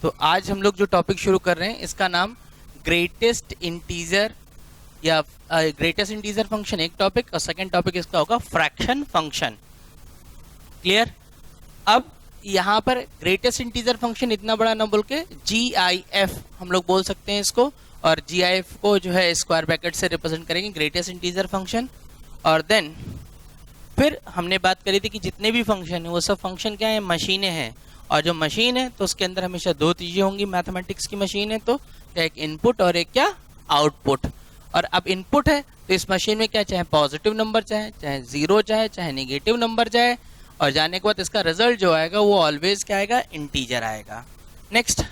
तो आज हम लोग जो टॉपिक शुरू कर रहे हैं इसका नाम ग्रेटेस्ट इंटीजर या ग्रेटेस्ट इंटीजर फंक्शन एक टॉपिक और सेकंड टॉपिक इसका होगा फ्रैक्शन फंक्शन। क्लियर? अब यहाँ पर ग्रेटेस्ट इंटीजर फंक्शन इतना बड़ा ना बोल के GIF हम लोग बोल सकते हैं इसको, और GIF को जो है स्क्वायर ब्रैकेट से रिप्रेजेंट करेंगे ग्रेटेस्ट इंटीजर फंक्शन। और देन फिर हमने बात करी थी कि जितने भी फंक्शन है वो सब फंक्शन क्या है, मशीनें हैं। और जो मशीन है तो उसके अंदर हमेशा दो चीज़ें होंगी, मैथमेटिक्स की मशीन है तो एक इनपुट और एक क्या, आउटपुट। और अब इनपुट है तो इस मशीन में क्या, चाहे पॉजिटिव नंबर चाहे जीरो चाहे नेगेटिव नंबर चाहे, और जाने के बाद इसका रिजल्ट जो आएगा वो ऑलवेज क्या आएगा, इंटीजर आएगा। नेक्स्ट,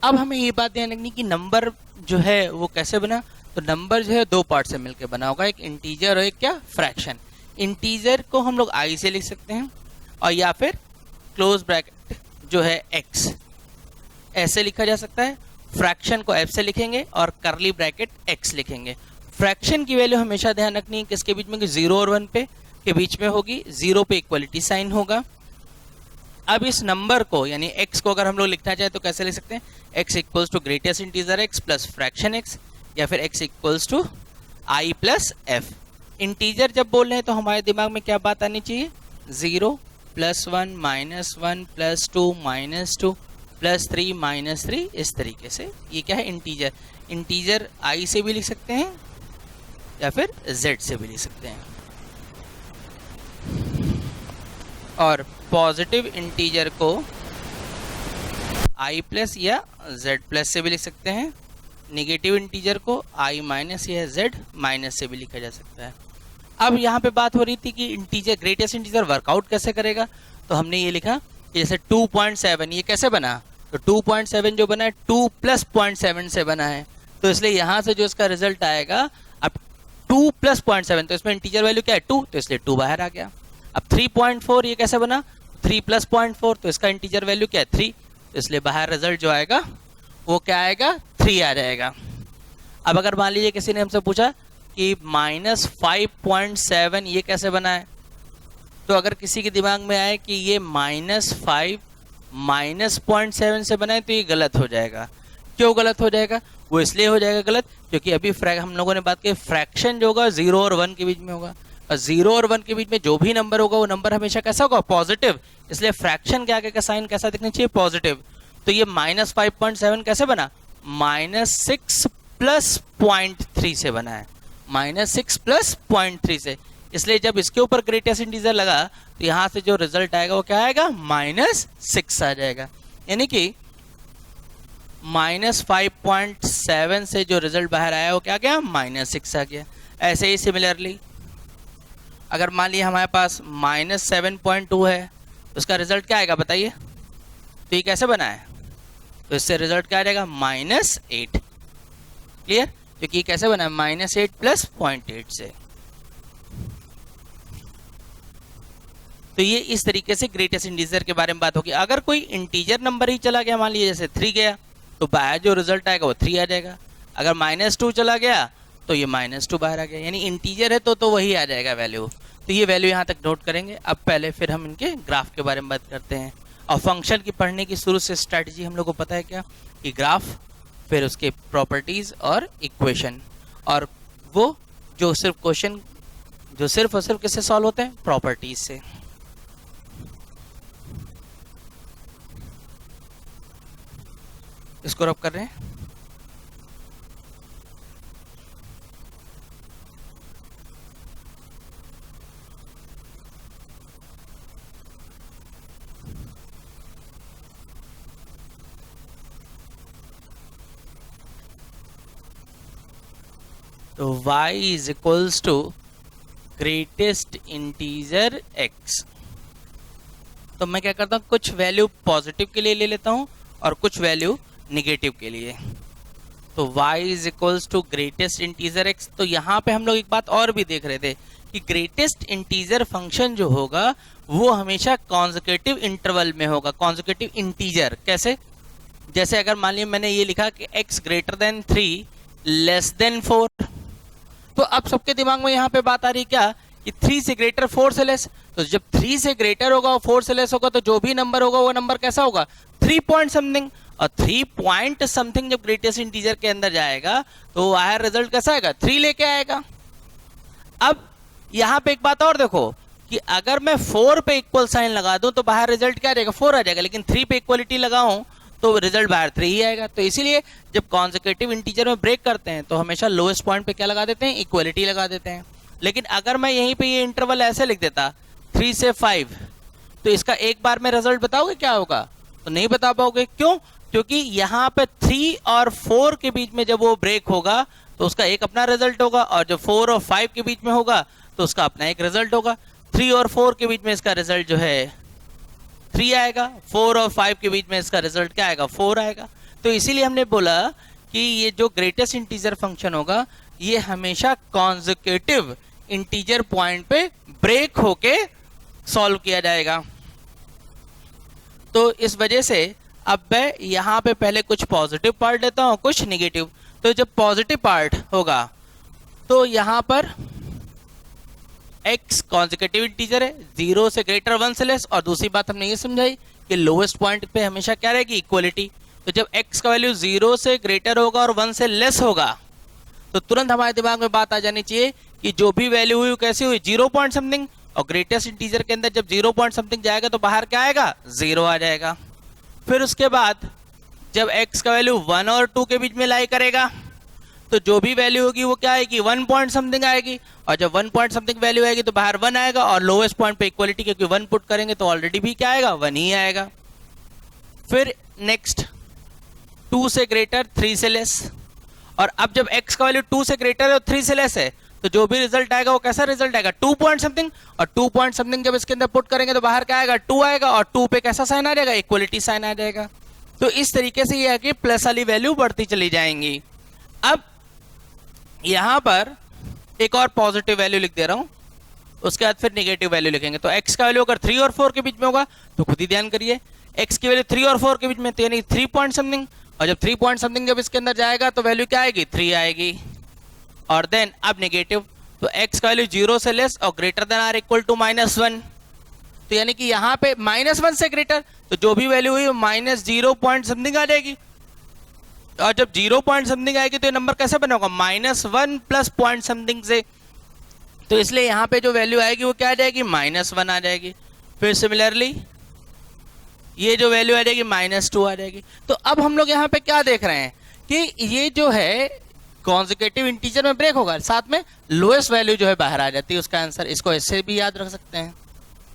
अब हमें ये बात ध्यान रखनी कि नंबर जो है वो कैसे बना। तो नंबर जो है दो पार्ट से मिलकर बना होगा, एक इंटीजर और एक क्या, फ्रैक्शन। इंटीजर को हम लोग आई से लिख सकते हैं और या फिर क्लोज ब्रैकेट जो है x ऐसे लिखा जा सकता है। फ्रैक्शन को f से लिखेंगे और करली ब्रैकेट x लिखेंगे। फ्रैक्शन की वैल्यू हमेशा ध्यान रखनी है किसके बीच में, कि 0 और 1 पे के बीच में होगी। 0 पे इक्वलिटी साइन होगा। अब इस नंबर को यानी x को अगर हम लोग लिखना चाहे तो कैसे लिख सकते हैं, x equals to greatest integer x plus fraction x, या फिर x equals to i plus f। Integer जब बोल रहे हैं तो हमारे दिमाग में क्या बात आनी चाहिए, 0 +1 -1 +2 -2 +3 -3, इस तरीके से ये क्या है, इंटीजर। इंटीजर i से भी लिख सकते हैं या फिर z से भी लिख सकते हैं। और पॉजिटिव इंटीजर को i प्लस या z प्लस से भी लिख सकते हैं। नेगेटिव इंटीजर को i माइनस या z माइनस से भी लिखा जा सकता है। अब यहाँ पे बात हो रही थी कि इंटीजर ग्रेटेस्ट इंटीजर वर्कआउट कैसे करेगा, तो हमने ये लिखा कि जैसे 2.7 ये कैसे बना, तो 2.7 जो बना है 2 + 0.7 से बना है, तो इसलिए यहाँ से जो इसका रिजल्ट आएगा, अब 2 + 0.7 तो इसमें इंटीजर वैल्यू क्या है 2, तो इसलिए 2 बाहर आ गया। अब 3.4 ये कैसे बना, 3 + 0.4 तो इसका इंटीजर वैल्यू क्या है 3, तो इसलिए बाहर रिजल्ट जो आएगा वो क्या आएगा, 3 आ जाएगा। अब अगर मान लीजिए किसी ने हमसे पूछा कि -5.7 ये कैसे बना है, तो अगर किसी के दिमाग में आए कि ये -5 -0.7 से बना है तो ये गलत हो जाएगा। क्यों गलत हो जाएगा, वो इसलिए हो जाएगा गलत क्योंकि अभी हम लोगों ने बात की फ्रैक्शन जो होगा 0 और 1 के बीच में होगा, और 0 और 1 के बीच में जो भी नंबर होगा वो नंबर हमेशा कैसा होगा, पॉजिटिव। इसलिए फ्रैक्शन के आगे का साइन कैसा दिखना चाहिए, पॉजिटिव। तो ये -5.7 कैसे बना, -6 + 0.3 से बना है, -6 + 0.3 से। इसलिए जब इसके ऊपर ग्रेटेस्ट इंटीजर लगा तो यहाँ से जो रिजल्ट आएगा वो क्या आएगा, -6 आ जाएगा। यानी कि -5.7 से जो रिजल्ट बाहर आया वो क्या गया, -6 आ गया। ऐसे ही सिमिलरली अगर मान लिया हमारे पास -7.2 है तो उसका रिजल्ट क्या आएगा बताइए, तो ये कैसे बना है, तो इससे रिजल्ट क्या आ जाएगा, -8। क्लियर? क्योंकि कैसे बना है, -8 + 0.8 से। तो ये इस तरीके से ग्रेटेस्ट इंटीजर के बारे में बात होगी। अगर कोई इंटीजर नंबर ही चला गया, मान लीजिए जैसे 3 गया, तो बाहर जो रिजल्ट आएगा वो 3 आ जाएगा। अगर -2 चला गया तो ये -2 बाहर आ गया, यानी इंटीजर है तो वही आ जाएगा वैल्यू। तो ये वैल्यू यहाँ तक नोट करेंगे। अब पहले फिर हम इनके ग्राफ के बारे में बात करते हैं। और फंक्शन की पढ़ने की शुरू से स्ट्रैटेजी हम लोग को पता है क्या, कि ग्राफ, फिर उसके प्रॉपर्टीज और इक्वेशन, और वो जो सिर्फ क्वेश्चन जो सिर्फ और सिर्फ किससे सॉल्व होते हैं, प्रॉपर्टीज से। इसको रब कर रहे हैं। तो y is equals to greatest integer x। तो मैं क्या करता हूँ, कुछ वैल्यू पॉजिटिव के लिए ले लेता हूँ और कुछ वैल्यू निगेटिव के लिए। तो y is equals to greatest integer x। तो यहाँ पे हम लोग एक बात और भी देख रहे थे कि ग्रेटेस्ट इंटीजर फंक्शन जो होगा वो हमेशा कॉन्जिक्यूटिव इंटरवल में होगा। कॉन्जिक्यूटिव इंटीजर कैसे, जैसे अगर मान लीजिए मैंने ये लिखा कि x > 3 < 4, तो अब सबके दिमाग में यहाँ पे बात आ रही क्या, कि 3 से ग्रेटर 4 से लेस। तो जब 3 से ग्रेटर होगा और 4 से लेस होगा तो जो भी नंबर होगा वो नंबर कैसा होगा, 3 पॉइंट समथिंग। और 3 पॉइंट समथिंग जब ग्रेटेस्ट इंटीजर के अंदर जाएगा तो बाहर रिजल्ट कैसा आएगा, 3 लेके आएगा। अब यहां पे एक बात और देखो कि अगर मैं 4 पे इक्वल साइन लगा दूं तो बाहर रिजल्ट क्या आ जाएगा, 4 आ जाएगा, लेकिन 3 पे इक्वलिटी लगाऊं तो रिजल्ट बाहर 3 ही आएगा। तो इसीलिए जब कॉन्सेक्यूटिव इंटीजर में ब्रेक करते हैं तो हमेशा लोएस्ट पॉइंट पे क्या लगा देते हैं, इक्वलिटी लगा देते हैं। लेकिन अगर मैं यहीं पे ये इंटरवल ऐसे लिख देता 3 से 5, तो इसका एक बार में रिजल्ट बताओगे क्या होगा, तो नहीं बता पाओगे। क्यों? क्योंकि यहाँ पे 3 और 4 के बीच में जब वो ब्रेक होगा तो उसका एक अपना रिजल्ट होगा, और जब 4 और 5 के बीच में होगा तो उसका अपना एक रिजल्ट होगा। 3 और 4 के बीच में इसका रिजल्ट जो है 3 आएगा, 4 और 5 के बीच में इसका रिजल्ट क्या आएगा, 4 आएगा। तो इसीलिए हमने बोला कि ये जो ग्रेटेस्ट इंटीजर फंक्शन होगा ये हमेशा कॉन्सेक्यूटिव इंटीजर पॉइंट पे ब्रेक होके सॉल्व किया जाएगा। तो इस वजह से अब मैं यहाँ पे पहले कुछ पॉजिटिव पार्ट लेता हूँ, कुछ नेगेटिव। तो जब पॉजिटिव पार्ट होगा तो यहाँ पर x कॉन्सेक्यूटिव इंटीजर है, 0 से ग्रेटर 1 से लेस, और दूसरी बात हमने ये समझाई कि लोएस्ट पॉइंट पे हमेशा क्या रहेगी, इक्वलिटी। तो जब x का वैल्यू 0 से ग्रेटर होगा और 1 से लेस होगा तो तुरंत हमारे दिमाग में बात आ जानी चाहिए कि जो भी वैल्यू हुई कैसी हुई, 0 पॉइंट समथिंग, और ग्रेटेस्ट इंटीजर के अंदर जब 0 पॉइंट समथिंग जाएगा तो बाहर क्या आएगा, 0 आ जाएगा। फिर उसके बाद जब x का वैल्यू 1 और 2 के बीच में लाई करेगा तो जो भी वैल्यू होगी वो क्या आएगी, 1 पॉइंट समथिंग आएगी, और जब 1 पॉइंट समथिंग वैल्यू आएगी तो बाहर 1 आएगा, और लोएस्ट पॉइंट पे इक्वलिटी, क्योंकि 1 पुट करेंगे तो ऑलरेडी भी क्या आएगा, 1 ही आएगा। फिर नेक्स्ट 2 से ग्रेटर 3 से लेस, और अब जब x का वैल्यू 2 से ग्रेटर है और 3 से लेस है तो जो भी रिजल्ट आएगा वो कैसा रिजल्ट आएगा, 2 पॉइंट समथिंग, और 2 पॉइंट समथिंग जब इसके अंदर पुट करेंगे तो बाहर क्या आएगा, 2 आएगा, और 2 पे कैसा साइन आ जाएगा, इक्वलिटी साइन आ जाएगा। तो इस तरीके से ये है कि प्लस वाली वैल्यू बढ़ती चली जाएंगी। अब यहां पर एक और पॉजिटिव वैल्यू लिख दे रहा हूं, उसके बाद फिर नेगेटिव वैल्यू लिखेंगे। तो x का वैल्यू अगर 3 और 4 के बीच में होगा तो खुद ही ध्यान करिए, x की वैल्यू 3 और 4 के बीच में तो यानी 3 पॉइंट समथिंग, और जब 3 पॉइंट समथिंग जब इसके अंदर जाएगा तो वैल्यू क्या आएगी, 3 आएगी। और देन अब नेगेटिव, तो x का वैल्यू 0 से लेस और greater than or equal to -1, तो यानी कि यहाँ पे -1 से ग्रेटर, तो जो भी वैल्यू हुई -0 पॉइंट समथिंग आ जाएगी, और जब 0 पॉइंट समथिंग आएगी तो ये नंबर कैसे बना होगा, -1 प्लस पॉइंट समथिंग से, तो इसलिए यहाँ पे जो वैल्यू आएगी वो क्या आ जाएगी, -1 आ जाएगी। फिर सिमिलरली ये जो वैल्यू आ जाएगी -2 आ जाएगी। तो अब हम लोग यहाँ पे क्या देख रहे हैं कि ये जो है कॉन्सेक्यूटिव इंटीजर में ब्रेक होगा, साथ में लोएस्ट वैल्यू जो है बाहर आ जाती है, उसका आंसर, इसको ऐसे भी याद रख सकते हैं,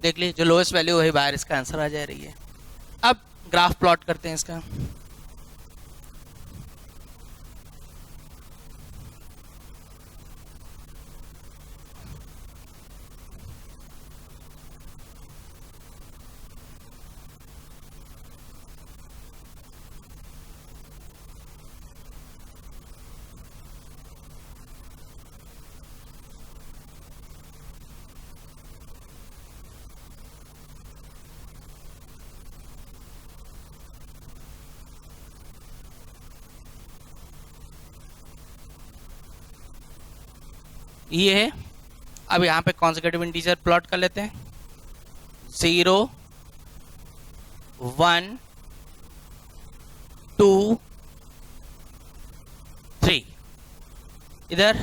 देख लीजिए जो लोएस्ट वैल्यू वही बाहर इसका आंसर आ जा रही है। अब ग्राफ प्लॉट करते हैं इसका। ये है, अब यहाँ पे कॉन्सेक्यूटिव इंटीजर प्लॉट कर लेते हैं, 0 1 2 3, इधर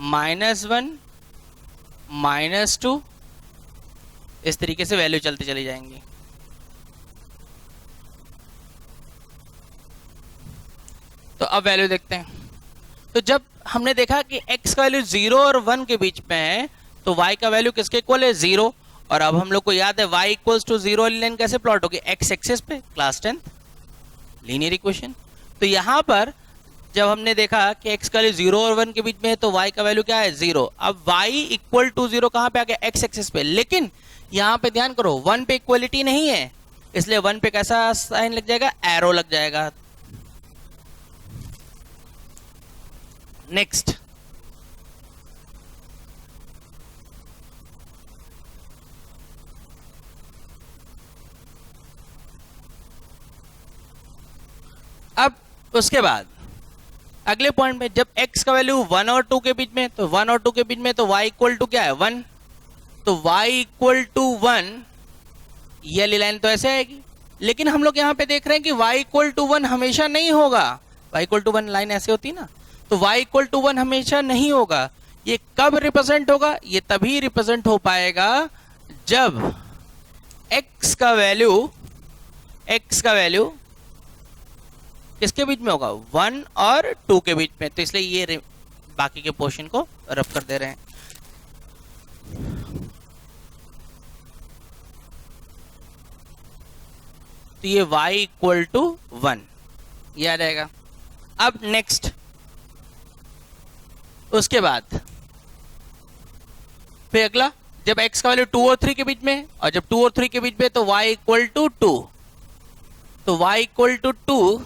-1 -2, इस तरीके से वैल्यू चलती चली जाएंगी। तो अब वैल्यू देखते हैं। तो जब हमने देखा कि x का वैल्यू 0 और 1 के बीच में है तो y का वैल्यू किसके इक्वल है, 0, और अब हम लोग को याद है y इक्वल्स टू 0 वाली लाइन कैसे प्लॉट होगी, x एक्सिस पे, क्लास 10th लीनियर इक्वेशन। तो यहाँ पर जब हमने देखा कि x का वैल्यू 0 और 1 के बीच में है तो y का वैल्यू क्या है, 0। अब y इक्वल टू 0 कहाँ पे आ गया, x एक्सिस पे, लेकिन यहाँ पे ध्यान करो 1 पे इक्वलिटी नहीं है, इसलिए 1 पे कैसा साइन लग जाएगा, एरो लग जाएगा। नेक्स्ट अब उसके बाद अगले पॉइंट में जब x का वैल्यू 1 और 2 के बीच में, तो 1 और 2 के बीच में तो y इक्वल टू क्या है, 1, तो y इक्वल टू 1, ये वाली लाइन तो ऐसे आएगी, लेकिन हम लोग यहाँ पे देख रहे हैं कि y इक्वल टू 1 हमेशा नहीं होगा। y इक्वल टू 1 लाइन ऐसे होती ना, तो y इक्वल टू 1 हमेशा नहीं होगा। ये कब रिप्रेजेंट होगा? ये तभी रिप्रेजेंट हो पाएगा जब x का वैल्यू किसके बीच में होगा? 1 और 2 के बीच में। तो इसलिए ये बाकी के पोर्शन को रब कर दे रहे हैं। तो ये y इक्वल टू 1 याद आएगा। अब नेक्स्ट, उसके बाद फिर अगला, जब x का वैल्यू 2 और 3 के बीच में, और जब 2 और 3 के बीच में तो y इक्वल टू 2। तो y इक्वल टू 2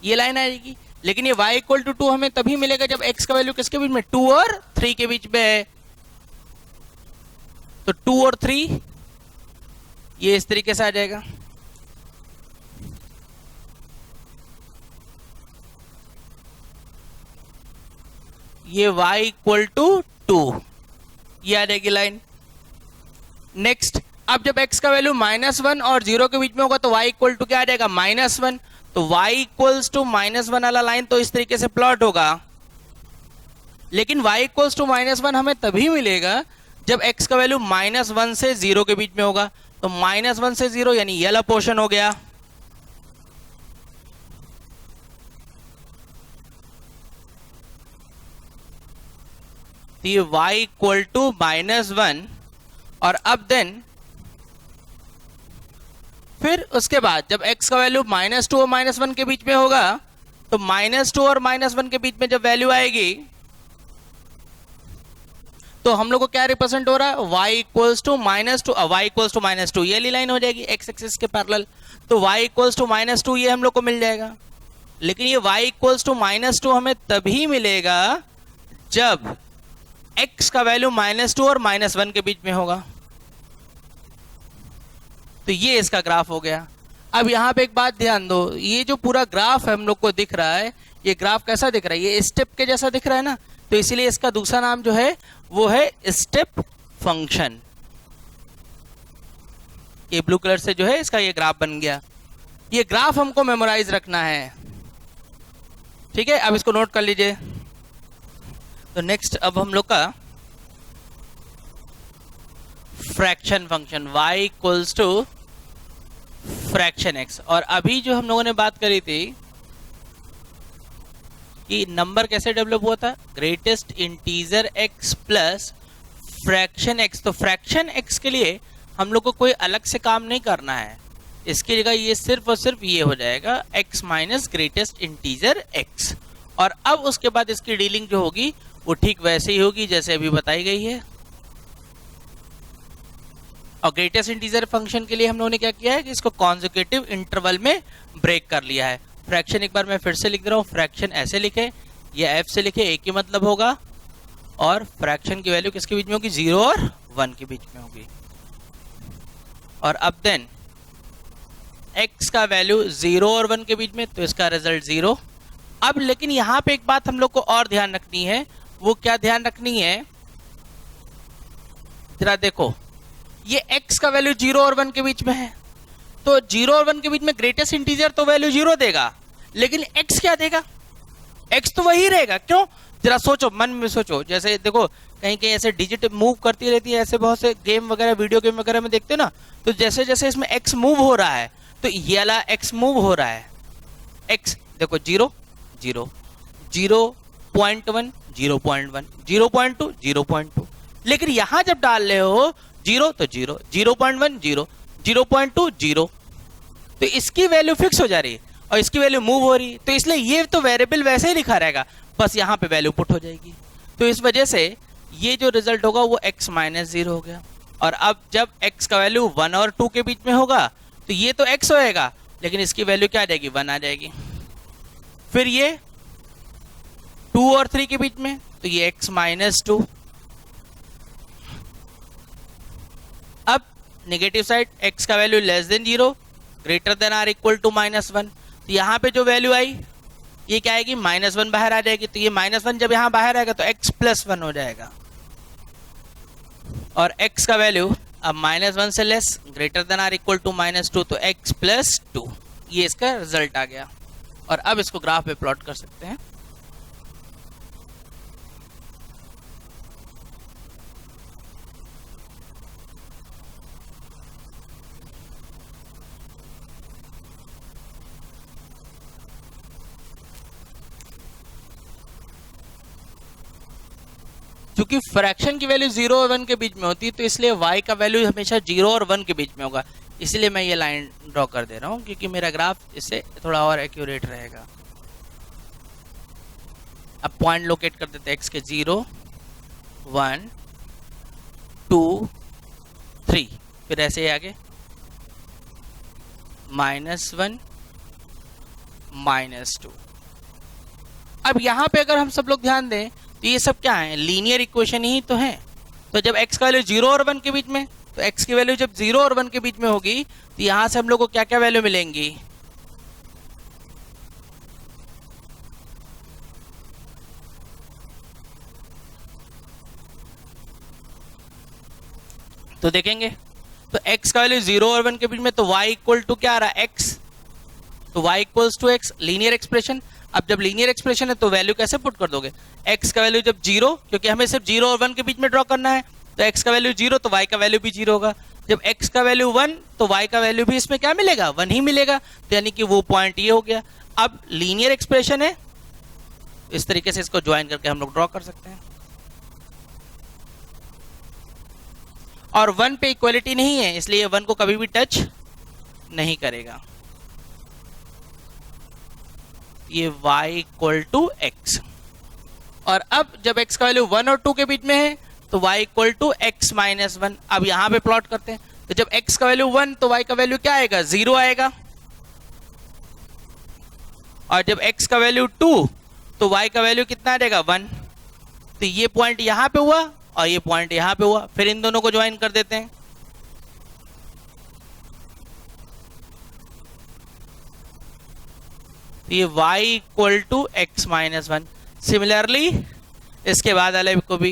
ये लाइन आएगी। लेकिन ये y इक्वल टू 2 हमें तभी मिलेगा जब x का वैल्यू किसके बीच में? 2 और 3 के बीच में है। तो 2 और 3 ये इस तरीके से आ जाएगा। ये y इक्वल टू 2 ये आ जाएगी लाइन। नेक्स्ट, अब जब x का वैल्यू -1 और 0 के बीच में होगा तो y इक्वल टू क्या आ जाएगा? -1। तो y इक्वल्स टू -1 वाला लाइन तो इस तरीके से प्लॉट होगा। लेकिन y इक्वल्स टू -1 हमें तभी मिलेगा जब x का वैल्यू -1 से 0 के बीच में होगा। तो -1 से 0 यानी ये वाला पोर्शन हो गया। तो ये y इक्वल टू -1, और अब देन फिर उसके बाद जब x का वैल्यू -2 और -1 के बीच में होगा तो -2 और -1 के बीच में जब वैल्यू आएगी तो हम लोग को क्या रिप्रेजेंट हो रहा है? y इक्वल्स टू -2 ये वाली लाइन हो जाएगी x एक्सिस के पैरेलल। तो y इक्वल्स टू -2 ये हम लोग को मिल जाएगा। लेकिन ये y इक्वल्स टू -2 हमें तभी मिलेगा जब x का वैल्यू -2 और -1 के बीच में होगा। तो ये इसका ग्राफ हो गया। अब यहाँ पे एक बात ध्यान दो, ये जो पूरा ग्राफ हम लोग को दिख रहा है, ये ग्राफ कैसा दिख रहा है? ये स्टेप के जैसा दिख रहा है ना, तो इसीलिए इसका दूसरा नाम जो है वो है स्टेप फंक्शन। ये ब्लू कलर से जो है इसका ये ग्राफ बन गया। ये ग्राफ हमको मेमोराइज रखना है, ठीक है? अब इसको नोट कर लीजिए। तो नेक्स्ट अब हम लोग का fraction function y equals to fraction x। और अभी जो हम लोगों ने बात करी थी कि नंबर कैसे डेवलप हुआ था? Greatest integer x plus fraction x। तो फ्रैक्शन x के लिए हम लोग को कोई अलग से काम नहीं करना है, इसकी जगह ये सिर्फ और सिर्फ ये हो जाएगा x minus greatest integer x। और अब उसके बाद इसकी डीलिंग जो होगी वो ठीक वैसे ही होगी जैसे अभी बताई गई है। और ग्रेटेस्ट इंटीजर फंक्शन के लिए हम लोगों ने क्या किया है कि इसको कॉन्सेक्यूटिव इंटरवल में ब्रेक कर लिया है। फ्रैक्शन एक बार मैं फिर से लिख दे रहा हूँ, फ्रैक्शन ऐसे लिखे या f से लिखे एक ही मतलब होगा। और फ्रैक्शन की वैल्यू किसके बीच में होगी? 0 और 1 के बीच में होगी। और अब देन x का वैल्यू 0 और 1 के बीच में, तो इसका रिजल्ट 0। अब लेकिन यहाँ पे एक बात हम लोग को और ध्यान रखनी है, वो क्या ध्यान रखनी है? जरा देखो, ये x का वैल्यू 0 और 1 के बीच में है, तो 0 और 1 के बीच में ग्रेटेस्ट इंटीजर तो वैल्यू 0 देगा, लेकिन x क्या देगा? x तो वही रहेगा। क्यों? जरा सोचो, मन में सोचो। जैसे देखो कहीं कहीं ऐसे डिजिट मूव करती रहती है, ऐसे बहुत से गेम वगैरह वीडियो गेम वगैरह में देखते हो ना, तो जैसे जैसे इसमें x मूव हो रहा है तो ये वाला x मूव हो रहा है। x देखो 0 0 0.1 0.1 0.2 0.2, लेकिन यहां जब डाल रहे हो 0 तो 0 0.1 0 0.2 0, तो इसकी वैल्यू फिक्स हो जा रही है और इसकी वैल्यू मूव हो रही है, तो इसलिए ये तो वेरिएबल वैसे ही लिखा रहेगा, बस यहाँ पे वैल्यू पुट हो जाएगी। तो इस वजह से ये जो रिजल्ट होगा वो x माइनस 0 हो गया। और अब जब x का वैल्यू 1 और 2 के बीच में होगा तो ये तो x होएगा, लेकिन इसकी वैल्यू क्या आ जाएगी? 1 आ जाएगी। फिर ये 2 और 3 के बीच में, तो ये x माइनस 2। अब नेगेटिव साइड, x का value less than 0 greater than or equal to -1, तो यहाँ पे जो वैल्यू आई ये क्या आएगी? -1 बाहर आ जाएगी। तो ये -1 जब यहाँ बाहर आएगा तो x +1 हो जाएगा। और x का वैल्यू अब -1 से less, greater than or equal to -2, तो x प्लस 2, ये इसका रिजल्ट आ गया। और अब इसको ग्राफ पे प्लॉट कर सकते हैं। क्योंकि फ्रैक्शन की वैल्यू 0 और 1 के बीच में होती है, तो इसलिए y का वैल्यू हमेशा 0 और 1 के बीच में होगा। इसलिए मैं ये लाइन ड्रॉ कर दे रहा हूँ, क्योंकि मेरा ग्राफ इससे थोड़ा और एक्यूरेट रहेगा। अब पॉइंट लोकेट कर देते हैं x के 0, 1, 2, 3, फिर ऐसे ही आगे -1, -2। अब यहाँ पे अगर हम सब लोग ध्यान दें तो ये सब क्या है, लीनियर इक्वेशन ही तो है। तो जब x का वैल्यू 0 और 1 के बीच में, तो x की वैल्यू जब 0 और 1 के बीच में होगी, तो यहां से हम लोग को क्या क्या वैल्यू मिलेंगी, तो देखेंगे तो x का वैल्यू 0 और 1 के बीच में, तो y इक्वल टू क्या आ रहा है, x, तो y equals to x, linear expression. अब जब लीनियर एक्सप्रेशन है तो वैल्यू कैसे पुट कर दोगे, x का वैल्यू जब 0, क्योंकि हमें सिर्फ 0 और 1 के बीच में ड्रॉ करना है, तो x का वैल्यू 0 तो y का वैल्यू भी 0 होगा। जब x का वैल्यू 1 तो y का वैल्यू भी इसमें क्या मिलेगा, 1 ही मिलेगा। तो यानी कि वो पॉइंट ये हो गया। अब लीनियर एक्सप्रेशन है, इस तरीके से इसको ज्वाइन करके हम लोग ड्रॉ कर सकते हैं। और 1 पे इक्वलिटी नहीं है, इसलिए 1 को कभी भी टच नहीं करेगा। ये y इक्वल टू x। और अब जब x का वैल्यू 1 और 2 के बीच में है, तो y equal to x minus 1। अब यहां पे प्लॉट करते हैं, तो जब x का वैल्यू 1 तो y का वैल्यू क्या आएगा, 0 आएगा। और जब x का वैल्यू 2 तो y का वैल्यू कितना आ जाएगा, 1। तो ये पॉइंट यहां पे हुआ और ये पॉइंट यहां पे हुआ, फिर इन दोनों को ज्वाइन कर देते हैं। तो ये y equal to x minus 1। Similarly इसके बाद वाले को भी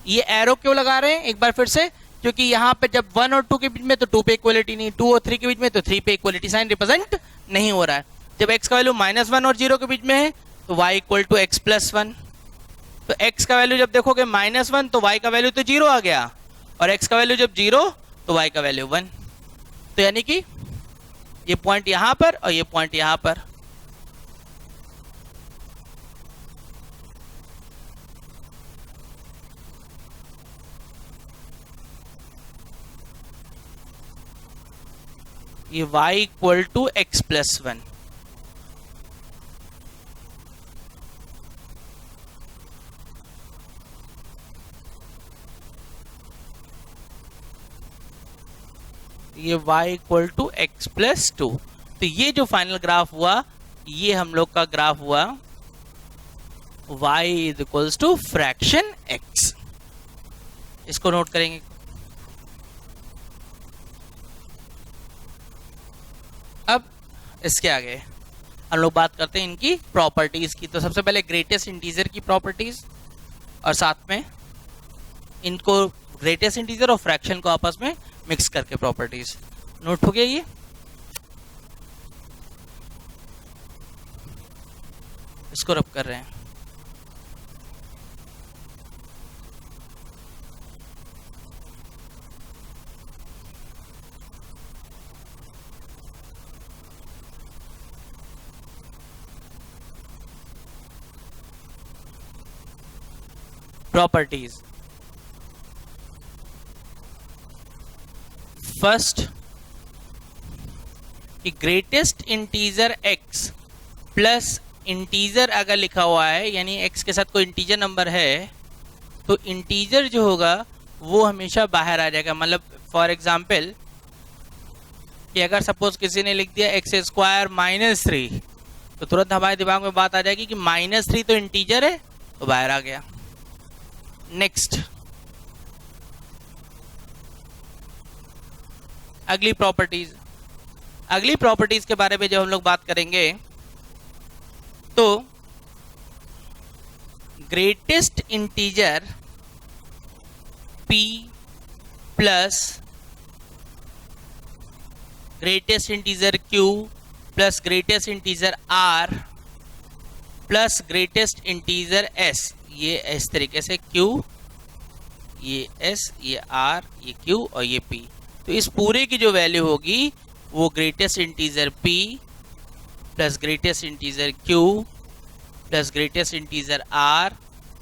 ये एरो क्यों लगा रहे हैं एक बार फिर से, क्योंकि यहां पे जब 1 और 2 के बीच में तो 2 पे इक्वलिटी नहीं, 2 और 3 के बीच में तो 3 पे इक्वलिटी साइन रिप्रेजेंट नहीं हो रहा है। जब x का वैल्यू -1 और 0 के बीच में है तो y equal to x plus 1। तो x का वैल्यू जब देखोगे -1 तो y का वैल्यू तो 0 आ गया, और x का वैल्यू जब 0 तो y का वैल्यू 1। तो यानी कि ये पॉइंट यहां पर और ये पॉइंट यहां पर। ये y equal to x plus 1। ये y equal to x plus 2। तो ये जो फाइनल ग्राफ हुआ, ये हम लोग का ग्राफ हुआ y is equals to fraction x। इसको नोट करेंगे। अब इसके आगे हम लोग बात करते हैं इनकी प्रॉपर्टीज की। तो सबसे पहले ग्रेटेस्ट इंटीजर की प्रॉपर्टीज, और साथ में इनको ग्रेटेस्ट इंटीजर और फ्रैक्शन को आपस में मिक्स करके प्रॉपर्टीज। नोट हो गया ये। इसको रब कर रहे हैं। प्रॉपर्टीज, फर्स्ट कि greatest integer x plus integer अगर लिखा हुआ है, यानी x के साथ कोई इंटीजर नंबर है, तो इंटीजर जो होगा वो हमेशा बाहर आ जाएगा। मतलब फॉर एग्जाम्पल कि अगर सपोज किसी ने लिख दिया x स्क्वायर -3, तो तुरंत हमारे दिमाग में बात आ जाएगी कि -3 तो इंटीजर है, तो बाहर आ गया। नेक्स्ट, अगली प्रॉपर्टीज के बारे में जब हम लोग बात करेंगे तो greatest integer p plus greatest integer q plus greatest integer r plus greatest integer s, ये इस तरीके से q, ये s, ये r, ये q और ये p। तो इस पूरे की जो वैल्यू होगी वो greatest integer p plus greatest integer q plus greatest integer r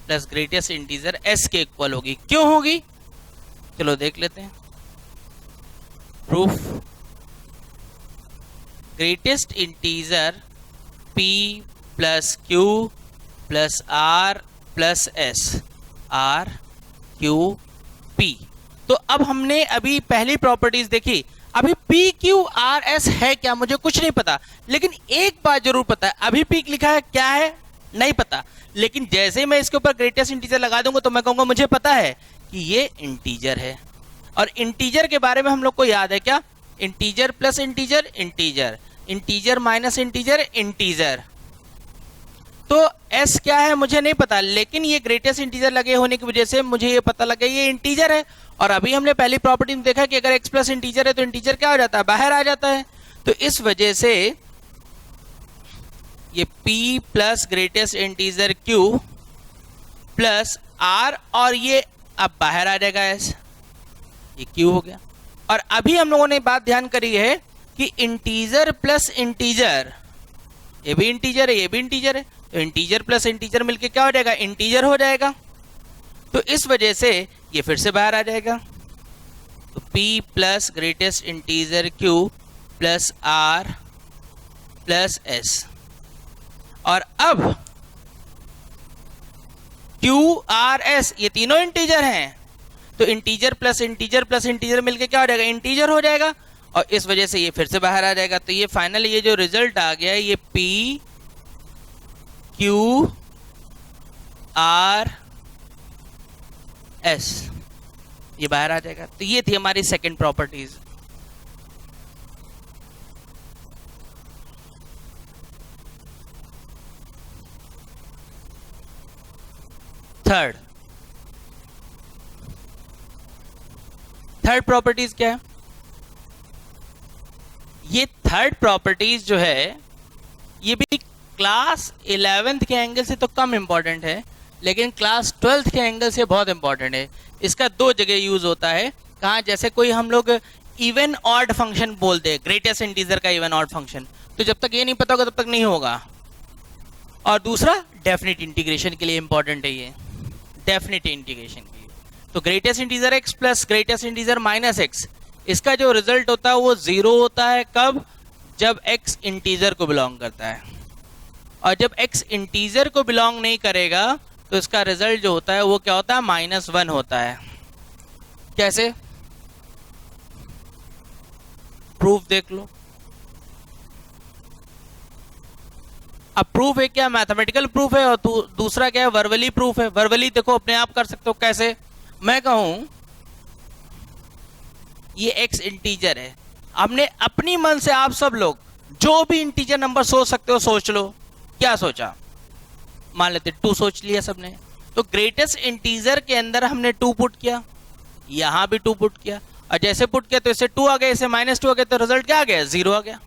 plus greatest integer s के इक्वल होगी। क्यों होगी? चलो देख लेते हैं। Proof, greatest integer p plus q plus r plus s, r q p। तो अब हमने अभी पहली प्रॉपर्टीज देखी। अभी p q r s है क्या मुझे कुछ नहीं पता, लेकिन एक बात जरूर पता है, अभी p लिखा है क्या है नहीं पता, लेकिन जैसे ही मैं इसके ऊपर ग्रेटेस्ट इंटीजर लगा दूंगा तो मैं कहूंगा मुझे पता है कि ये इंटीजर है। और इंटीजर के बारे में हम लोग को याद है क्या? Integer plus integer integer, integer minus integer integer. तो s क्या है मुझे नहीं पता, लेकिन ये ग्रेटेस्ट इंटीजर लगे होने की वजह से मुझे ये पता लगा ये इंटीजर है। और अभी हमने पहली प्रॉपर्टी में देखा कि अगर x प्लस इंटीजर है तो इंटीजर क्या हो जाता है? बाहर आ जाता है। तो इस वजह से ये p plus greatest integer q plus r और ये अब बाहर आ जाएगा s, ये q हो गया। और अभी हम लोगों ने बात ध्यान करी है कि इंटीजर प्लस इंटीजर, ये भी इंटीजर है ये भी इंटीजर है, तो इंटीजर प्लस इंटीजर मिलके क्या हो जाएगा? इंटीजर हो जाएगा। तो इस वजह से ये फिर से बाहर आ जाएगा। तो p plus greatest integer q plus r plus s। और अब q r s ये तीनों इंटीजर हैं, तो इंटीजर प्लस इंटीजर मिलके क्या हो जाएगा? इंटीजर हो जाएगा। और इस वजह से ये फिर से बाहर आ जाएगा। तो ये फाइनली ये जो रिजल्ट आ गया है ये p q r s ये बाहर आ जाएगा। तो ये थी हमारी सेकंड प्रॉपर्टीज। थर्ड प्रॉपर्टीज क्या है? ये थर्ड प्रॉपर्टीज जो है ये भी क्लास 11th के एंगल से तो कम इंपॉर्टेंट है, लेकिन क्लास 12th के एंगल से बहुत इंपॉर्टेंट है। इसका दो जगह यूज होता है। कहाँ? जैसे कोई हम लोग इवन ऑड फंक्शन बोलते हैं, ग्रेटेस्ट इंटीजर का इवन ऑड फंक्शन, तो जब तक ये नहीं पता होगा तब तक नहीं होगा। और दूसरा डेफिनेट इंटीग्रेशन के लिए इंपॉर्टेंट है ये, डेफिनेट इंटीग्रेशन के लिए। तो greatest integer x plus greatest integer minus x, इसका जो रिजल्ट होता है वो 0 होता है। कब? जब x इंटीजर को बिलोंग करता है। और जब x इंटीजर को बिलोंग नहीं करेगा तो इसका रिजल्ट जो होता है वो क्या होता है? -1 होता है। कैसे? प्रूफ देख लो। अब प्रूफ है क्या? मैथमेटिकल प्रूफ है, और दूसरा क्या है? वर्बली प्रूफ है। वर्बली देखो अपने आप कर सकते हो। कैसे? मैं कहूं ये x इंटीजर है, हमने अपनी मन से आप सब लोग जो भी इंटीजर नंबर सोच सकते हो सोच लो। क्या सोचा? मान लेते 2 सोच लिया सबने, तो ग्रेटेस्ट इंटीजर के अंदर हमने 2 पुट किया, यहां भी 2 पुट किया, और जैसे पुट किया तो इससे 2 आ गया, इससे -2 आ गया, तो रिजल्ट क्या आ गया? 0 आ गया।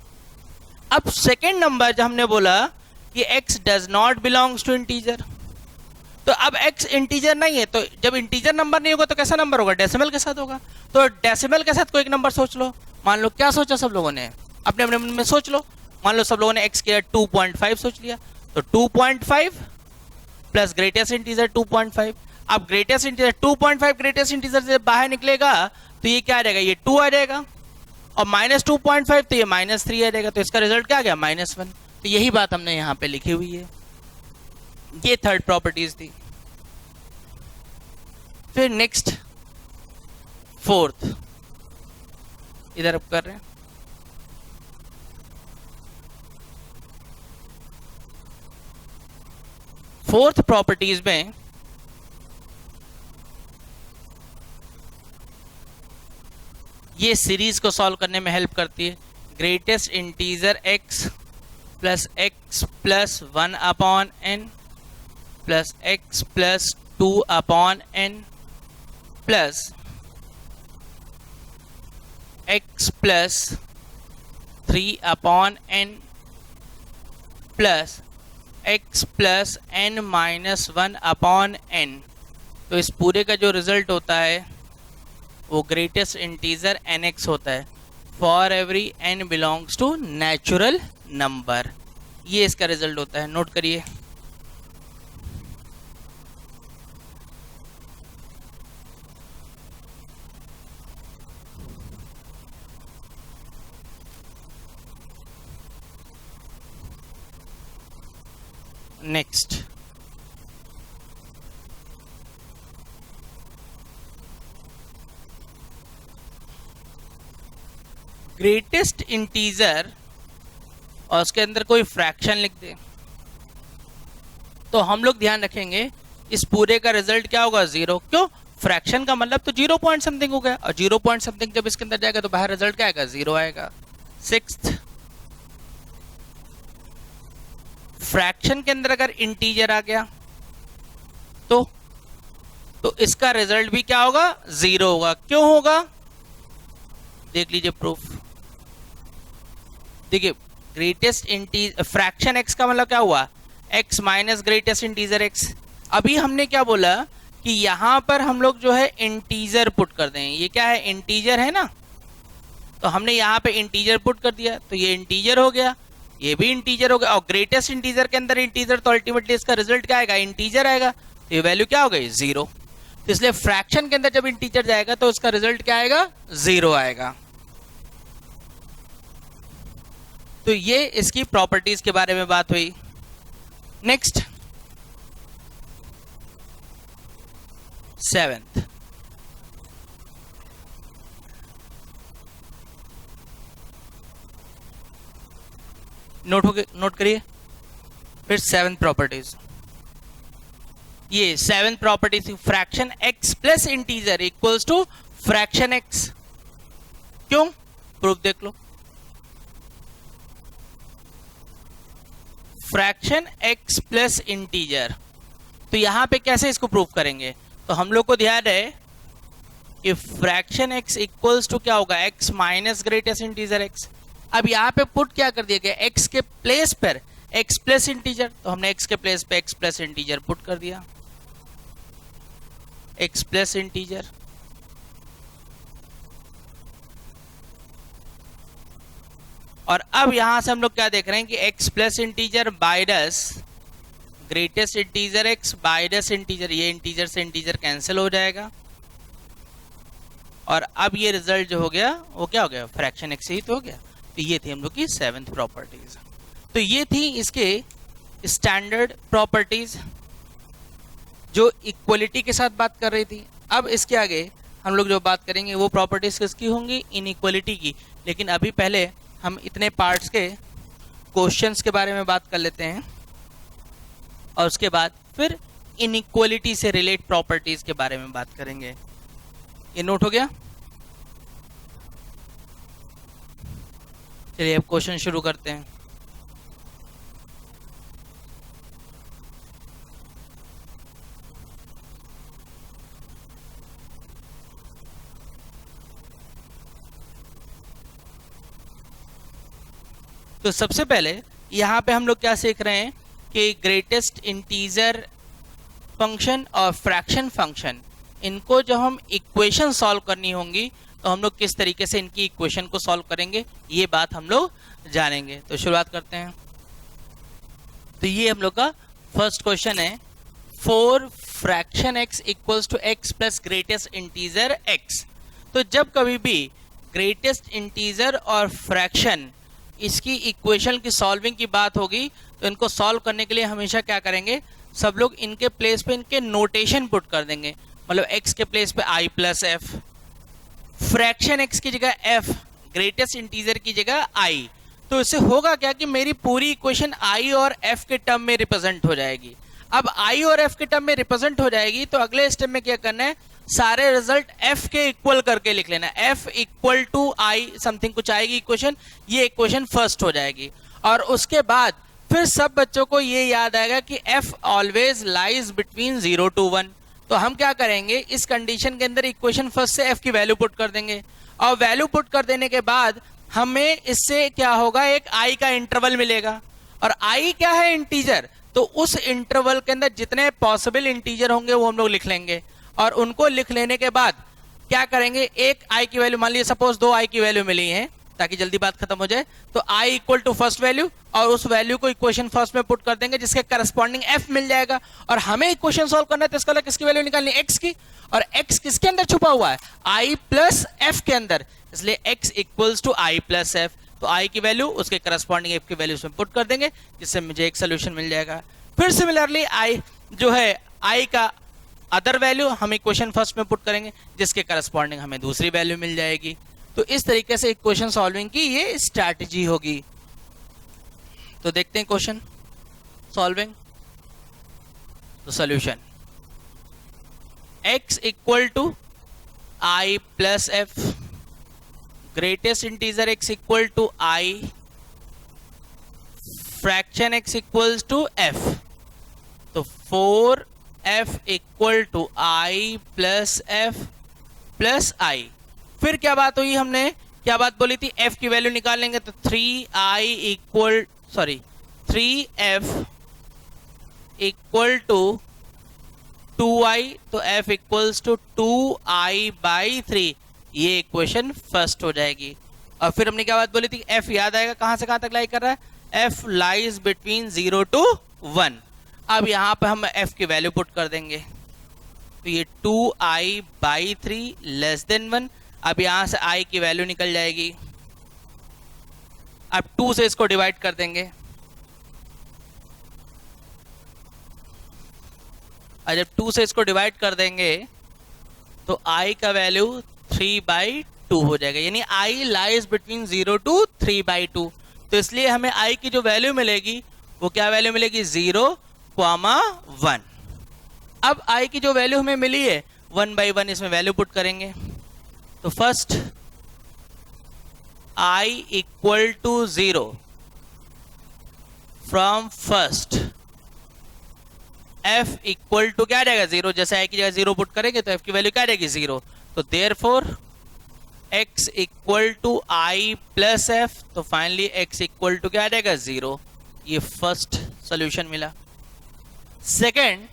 अब सेकेंड नंबर जब हमने बोला कि x does not belongs to integer, तो अब x इंटीजर नहीं है, तो जब इंटीजर नंबर नहीं होगा तो कैसा नंबर होगा? डेसिमल के साथ होगा। तो डेसिमल के साथ कोई एक नंबर सोच लो। मान लो क्या सोचा सब लोगों ने? अपने अपने मन में सोच लो। मान लो सब लोगों ने x के 2.5 सोच लिया, तो 2.5 प्लस ग्रेटेस्ट इंटीजर 2.5। अब ग्रेटेस्ट इंटीजर 2.5 ग्रेटेस्ट इंटीजर से बाहर निकलेगा तो ये क्या आ जाएगा? ये 2 आ जाएगा, और -2.5 तो ये -3 आ जाएगा। तो इसका रिजल्ट क्या आ गया? -1। तो यही बात हमने यहां पे लिखी हुई है। ये थर्ड प्रॉपर्टीज थी। फिर नेक्स्ट फोर्थ, इधर अब कर रहे हैं। फोर्थ प्रॉपर्टीज में ये सीरीज को सॉल्व करने में हेल्प करती है। Greatest integer x plus x plus 1 upon n plus x plus 2 upon n plus x plus 3 upon n plus x plus n minus 1 upon n. तो इस पूरे का जो रिजल्ट होता है वो ग्रेटेस्ट इंटीजर एन एक्स होता है for every n belongs to natural number. ये इसका रिजल्ट होता है, नोट करिए। नेक्स्ट, ग्रेटेस्ट इंटीजर और उसके अंदर कोई फ्रैक्शन लिख दे तो हम लोग ध्यान रखेंगे इस पूरे का रिजल्ट क्या होगा, जीरो। क्यों? फ्रैक्शन का मतलब तो 0 पॉइंट समथिंग हो गया, और 0 पॉइंट समथिंग जब इसके अंदर जाएगा तो बाहर रिजल्ट क्या आएगा, 0 आएगा। सिक्स्थ, फ्रैक्शन के अंदर अगर इंटीजर आ गया तो इसका रिजल्ट भी क्या होगा, 0 होगा। क्यों होगा, देख लीजिए प्रूफ। देखिए, ग्रेटेस्ट इंटीजर फ्रैक्शन x का मतलब क्या हुआ, x minus greatest integer x। अभी हमने क्या बोला कि यहां पर हम लोग जो है इंटीजर पुट कर दें। ये क्या है, इंटीजर है ना, तो हमने यहाँ पे इंटीजर पुट कर दिया तो ये इंटीजर हो गया, ये भी इंटीजर हो गया। और ग्रेटेस्ट इंटीजर के अंदर इंटीजर तो अल्टीमेटली इसका रिजल्ट क्या आएगा, इंटीजर आएगा। तो ये वैल्यू क्या हो गई, 0। तो इसलिए फ्रैक्शन के अंदर जब इंटीजर जाएगा तो उसका रिजल्ट क्या आएगा, 0 आएगा। तो ये इसकी प्रॉपर्टीज के बारे में बात हुई। नेक्स्ट, 7th, नोट करिए फिर 7th प्रॉपर्टीज। ये 7th properties, fraction x plus integer equals to fraction x। क्यों, प्रूफ देख लो। फ्रैक्शन x प्लस इंटीजर, तो यहां पे कैसे इसको प्रूफ करेंगे, तो हम लोग को ध्यान रहे कि फ्रैक्शन x इक्वल्स टू क्या होगा, x minus greatest integer x। अब यहाँ पे पुट क्या कर दिया गया, x के प्लेस पर x प्लस इंटीजर, तो हमने x के प्लेस पे x प्लस इंटीजर पुट कर दिया, x प्लस इंटीजर। और अब यहां से हम लोग क्या देख रहे हैं कि x plus integer divides greatest integer x divides integer, ये इंटीजर से इंटीजर कैंसिल हो जाएगा। और अब ये रिजल्ट जो हो गया वो क्या हो गया, फ्रैक्शन x ही तो हो गया। तो ये थी हम लोग की 7th प्रॉपर्टीज। तो ये थी इसके स्टैंडर्ड प्रॉपर्टीज जो इक्वलिटी के साथ बात कर रही थी। अब इसके आगे हम लोग जो बात करेंगे वो प्रॉपर्टीज किसकी होंगी, इनइक्वलिटी की। लेकिन अभी पहले हम इतने पार्ट्स के क्वेश्चंस के बारे में बात कर लेते हैं और उसके बाद फिर इनइक्वलिटी से रिलेट प्रॉपर्टीज के बारे में बात करेंगे। ये नोट हो गया। चलिए अब क्वेश्चन शुरू करते हैं। तो सबसे पहले यहाँ पे हम लोग क्या सीख रहे हैं कि ग्रेटेस्ट इंटीजर फंक्शन और फ्रैक्शन फंक्शन, इनको जब हम इक्वेशन सॉल्व करनी होंगी तो हम लोग किस तरीके से इनकी इक्वेशन को सॉल्व करेंगे, ये बात हम लोग जानेंगे। तो शुरुआत करते हैं। तो ये हम लोग का फर्स्ट क्वेश्चन है, 4 fraction x equals to x plus greatest integer x। तो जब कभी भी ग्रेटेस्ट इंटीजर और फ्रैक्शन इसकी इक्वेशन की सॉल्विंग की बात होगी तो इनको सॉल्व करने के लिए हमेशा क्या करेंगे, सब लोग इनके प्लेस पे इनके नोटेशन पुट कर देंगे। मतलब x के प्लेस पे i plus F, fraction x की जगह f, ग्रेटेस्ट इंटीजर की जगह i। तो इससे होगा क्या कि मेरी पूरी इक्वेशन i और f के टर्म में रिप्रेजेंट हो जाएगी। अब i और f के टर्म में रिप्रेजेंट हो जाएगी तो अगले स्टेप में क्या करना है, सारे रिजल्ट f के इक्वल करके लिख लेना। f equal to i something कुछ आएगी इक्वेशन, ये इक्वेशन फर्स्ट हो जाएगी। और उसके बाद फिर सब बच्चों को ये याद आएगा कि f always lies between 0 to 1। तो हम क्या करेंगे, इस कंडीशन के अंदर इक्वेशन फर्स्ट से f की वैल्यू पुट कर देंगे, और वैल्यू पुट कर देने के बाद हमें इससे क्या होगा, एक i का इंटरवल मिलेगा। और i क्या है, इंटीजर। तो उस इंटरवल के अंदर जितने पॉसिबल इंटीजर होंगे वो हम लोग लिख लेंगे, और उनको लिख लेने के बाद क्या करेंगे, एक i की वैल्यू, मान लीजिए सपोज 2 i की वैल्यू मिली है, ताकि जल्दी बात खत्म हो जाए, तो i equal to first value, और उस वैल्यू को इक्वेशन फर्स्ट में पुट कर देंगे, जिसके करस्पॉन्डिंग f मिल जाएगा। और हमें इक्वेशन सॉल्व करना है, तो इसका किसकी वैल्यू निकालनी है, x की, और x किसके अंदर छुपा हुआ है, i प्लस f के अंदर, इसलिए x equals to i plus f। तो i की वैल्यू उसके करस्पॉन्डिंग f की वैल्यू उसमें पुट कर देंगे, जिससे मुझे एक सोल्यूशन मिल जाएगा। फिर सिमिलरली i जो है, i का अदर वैल्यू हम इक्वेशन फर्स्ट में पुट करेंगे, जिसके करस्पॉन्डिंग हमें दूसरी वैल्यू मिल जाएगी। तो इस तरीके से इक्वेशन सॉल्विंग की ये स्ट्रैटेजी होगी। तो देखते हैं क्वेश्चन सॉल्विंग। तो solution, x equal to i plus f, greatest integer x equal to i, fraction x equals to f। तो 4f equal to i plus f plus i। फिर क्या बात हुई, हमने क्या बात बोली थी, f की वैल्यू निकाल लेंगे, तो 3f इक्वल टू 2i, तो f equals to 2i by 3, ये इक्वेशन फर्स्ट हो जाएगी। और फिर हमने क्या बात बोली थी, f याद आएगा कहां से कहां तक लाई कर रहा है, f लाइज बिटवीन 0 to 1। अब यहां पे हम f की वैल्यू पुट कर देंगे, तो ये 2i बाई 3 लेस देन 1। अब यहां से i की वैल्यू निकल जाएगी, अब 2 से इसको डिवाइड कर देंगे, और जब 2 से इसको डिवाइड कर देंगे तो i का वैल्यू 3/2 हो जाएगा, यानी i लाइज बिटवीन 0 to 3/2। तो इसलिए हमें i की जो वैल्यू मिलेगी वो क्या वैल्यू मिलेगी, 0,1। अब i की जो वैल्यू हमें मिली है 1/1, इसमें वैल्यू पुट करेंगे। तो first i equal to 0 from first, f equal to क्या आ जाएगा 0, जैसे i की जगह 0 पुट करेंगे तो f की वैल्यू क्या आ जाएगी 0। तो therefore x equal to i plus f, तो फाइनली x इक्वल टू क्या आ जाएगा 0। ये फर्स्ट सॉल्यूशन मिला। Second,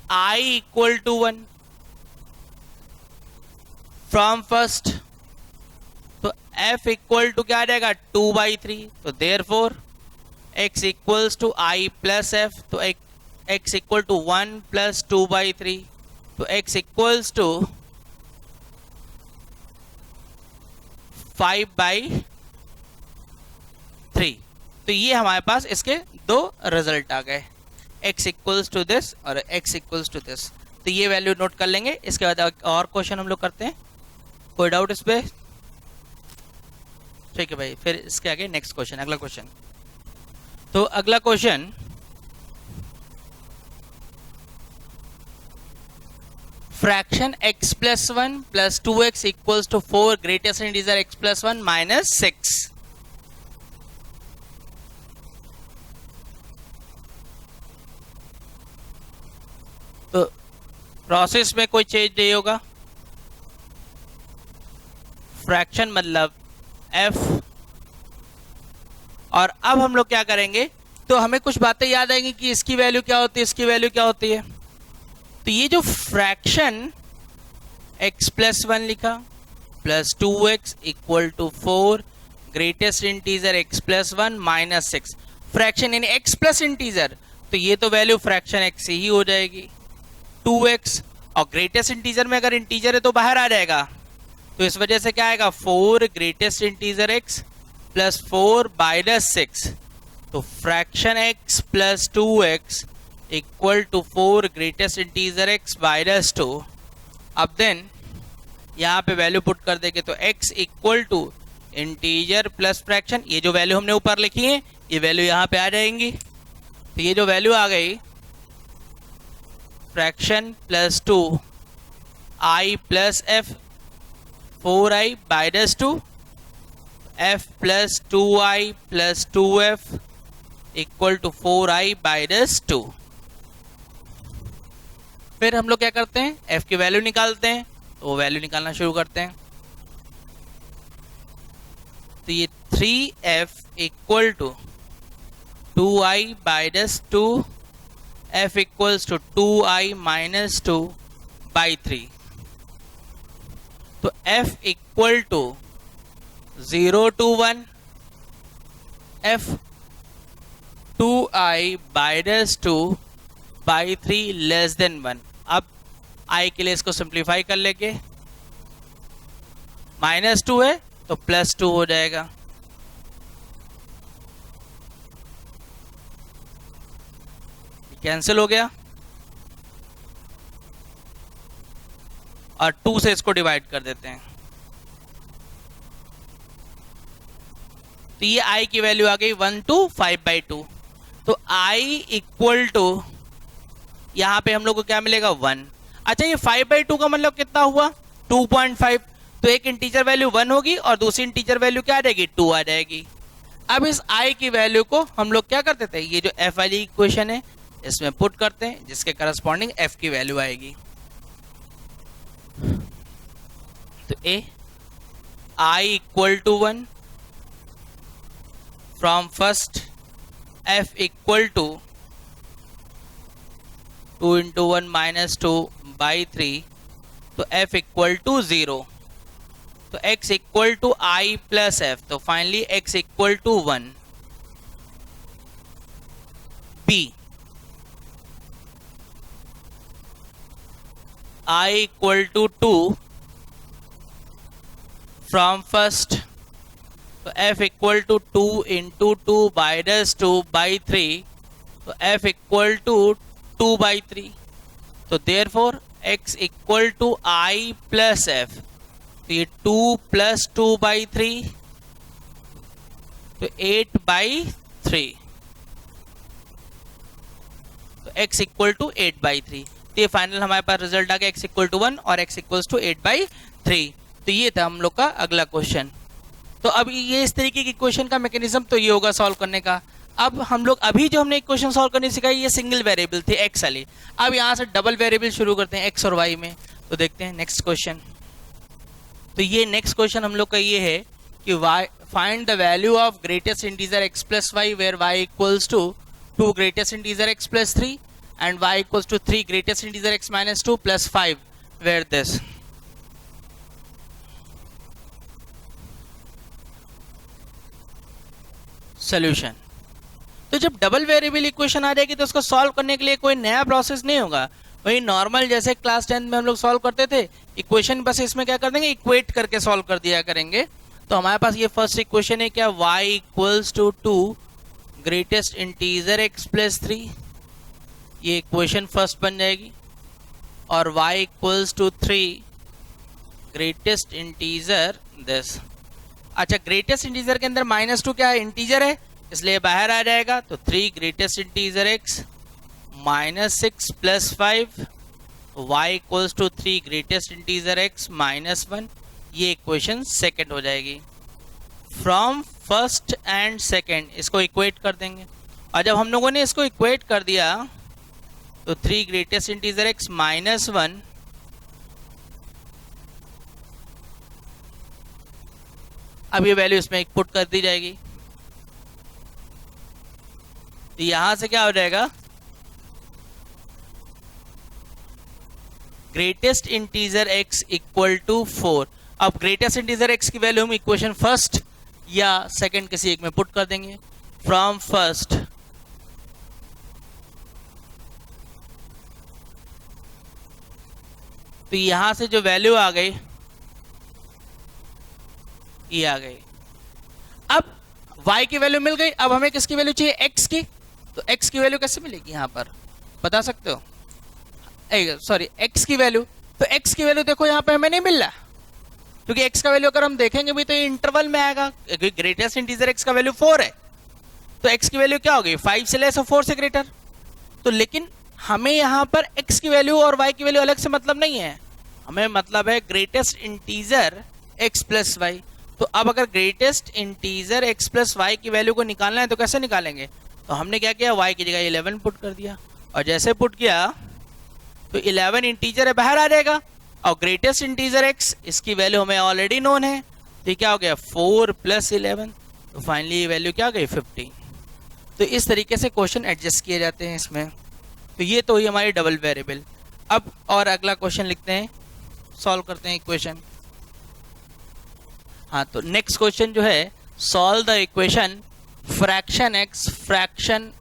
i equal to 1 from first, तो f इक्वल टू क्या आ जाएगा 2/3, तो therefore x equals to i plus f, तो x इक्वल टू 1 प्लस 2/3, तो x इक्वल्स टू 5/3। तो ये हमारे पास इसके दो रिजल्ट आ गए, x इक्वल्स टू दिस और x इक्वल्स टू दिस। तो ये वैल्यू नोट कर लेंगे। इसके बाद और क्वेश्चन हम लोग करते हैं, कोई डाउट इस पे? ठीक है भाई, फिर इसके आगे नेक्स्ट क्वेश्चन, अगला क्वेश्चन। तो अगला question, fraction x plus 1 plus 2x equals to 4, greatest integer x plus 1 minus 6। तो प्रोसेस में कोई चेंज नहीं होगा, फ्रैक्शन मतलब f। और अब हम लोग क्या करेंगे, तो हमें कुछ बातें याद आएंगी कि इसकी वैल्यू क्या होती है, इसकी वैल्यू क्या होती है। तो ये जो फ्रैक्शन x प्लस 1 लिखा plus 2x equal to 4, greatest integer x plus 1 minus 6, fraction यानी x प्लस इंटीजर, तो ये तो वैल्यू फ्रैक्शन x ही हो जाएगी 2x, और ग्रेटेस्ट इंटीजर में अगर इंटीजर है तो बाहर आ जाएगा, तो इस वजह से क्या आएगा 4 greatest integer x plus 4 minus 6, तो fraction x plus 2x equal to 4 greatest integer x minus 2। अब देन यहाँ पे वैल्यू पुट कर देंगे, तो x equal to integer plus fraction, ये जो वैल्यू हमने ऊपर लिखी है ये वैल्यू यहाँ पे आ जाएंगी। तो ये जो वैल्यू आ गई fraction plus 2 i plus f 4i minus 2 f plus 2i plus 2f equal to 4i minus 2। फिर हम लोग क्या करते हैं, f की वैल्यू निकालते हैं, तो वो वैल्यू निकालना शुरू करते हैं। तो ये 3f equal to 2i minus 2, f equals to 2i minus 2 by 3। तो f equal to 0 to 1, f 2i minus 2 by 3 less than 1। अब i के लिए इसको सिंप्लीफाई कर लेंगे, माइनस 2 है तो प्लस 2 हो जाएगा। कैंसिल हो गया और 2 से इसको डिवाइड कर देते हैं, तो ये i की वैल्यू आ गई 1 to 5/2। तो i इक्वल टू यहां पे हम लोग को क्या मिलेगा 1। अच्छा, ये 5/2 का मतलब कितना हुआ 2.5। तो एक इंटीजर वैल्यू 1 होगी और दूसरी इंटीजर वैल्यू क्या आ जाएगी 2 आ जाएगी। अब इस i की वैल्यू को हम लोग क्या करते थे, ये जो f वाली इक्वेशन है इसमें पुट करते हैं, जिसके करस्पॉन्डिंग f की वैल्यू आएगी। तो i equal to 1 from first f equal to 2 into 1 minus 2 by 3, तो f इक्वल टू 0। तो x equal to i plus f, तो finally x equal to 1। b i equal to 2 from first, तो f equal to 2 into 2 minus 2 by 3, तो f equal to 2 by 3। तो therefore x equal to i plus f, तो ये 2 plus 2 by 3, तो 8 by 3, तो x equal to 8 by 3। तो ये final हमारे पास रिजल्ट आ गया x इक्वल टू 1 और x इक्वल्स टू 8 by 3। तो ये था हम लोग का अगला क्वेश्चन। तो अब ये इस तरीके की क्वेश्चन का मैकेनिज्म तो ये होगा सॉल्व करने का। अब हम लोग अभी जो हमने क्वेश्चन सॉल्व करनी सिखाई ये सिंगल वेरिएबल थी x वाली, अब यहाँ से डबल वेरिएबल शुरू करते हैं x और y में। तो देखते हैं नेक्स्ट क्वेश्चन। तो ये नेक्स्ट क्वेश्चन हम लोग का ये है कि y find the value of greatest integer x plus y where y equals to 2 greatest integer x plus 3 and y equals to 3 greatest integer x minus 2 plus 5 where this. Solution. तो जब double variable equation आ जाएगी तो उसको solve करने के लिए कोई नया प्रोसेस नहीं होगा, वही नॉर्मल जैसे क्लास 10 में हम लोग सॉल्व करते थे इक्वेशन, बस इसमें क्या कर देंगे इक्वेट करके सॉल्व कर दिया करेंगे। तो हमारे पास ये फर्स्ट इक्वेशन है क्या y equals to 2 greatest integer x plus 3, ये इक्वेशन फर्स्ट बन जाएगी, और y equals to 3 greatest integer this. अच्छा, ग्रेटेस्ट इंटीजर के अंदर -2 क्या है इंटीजर है इसलिए बाहर आ जाएगा, तो 3 greatest integer x -6 plus 5 y equals to 3 greatest integer x -1। ये इक्वेशन सेकंड हो जाएगी। फ्रॉम फर्स्ट एंड सेकंड इसको इक्वेट कर देंगे, और जब हम लोगों ने इसको इक्वेट कर दिया तो 3 ग्रेटेस्ट इंटीजर x -1 अब ये वैल्यू इसमें पुट कर दी जाएगी। तो यहां से क्या हो जाएगा greatest integer x equal to 4। अब ग्रेटेस्ट इंटीजर x की वैल्यू हम इक्वेशन फर्स्ट या सेकंड किसी एक में पुट कर देंगे। फ्रॉम फर्स्ट तो यहां से जो वैल्यू आ गई ये आ गई। अब y की वैल्यू मिल गई, अब हमें किसकी वैल्यू चाहिए x की, तो x की वैल्यू कैसे मिलेगी यहां पर बता सकते हो, सॉरी x की वैल्यू। तो x की वैल्यू देखो यहां पे हमें नहीं मिल रहा, क्योंकि x का वैल्यू अगर हम देखेंगे भी तो ये इंटरवल में आएगा, क्योंकि ग्रेटेस्ट इंटीजर x का वैल्यू 4 है, तो x की वैल्यू क्या होगी 5 से लेस और 4 से ग्रेटर। तो लेकिन हमें यहाँ पर x की वैल्यू और y की वैल्यू अलग से मतलब नहीं है, हमें मतलब है greatest integer x plus y. तो अब अगर greatest integer x plus y की वैल्यू को निकालना है तो कैसे निकालेंगे? तो हमने क्या किया, y की जगह 11 पुट कर दिया, और जैसे पुट किया तो 11 इंटीजर है बाहर आ जाएगा, और ग्रेटेस्ट इंटीजर x इसकी वैल्यू हमें ऑलरेडी नोन है, तो क्या हो गया 4 प्लस 11, तो फाइनली ये वैल्यू क्या हो गई 15। तो इस तरीके से क्वेश्चन एडजस्ट किए जाते हैं इसमें। तो ये तो हुई हमारी डबल वेरिएबल। अब और अगला क्वेश्चन लिखते हैं, सॉल्व करते हैं इक्वेशन। हाँ, तो नेक्स्ट क्वेश्चन जो है, solve the equation fraction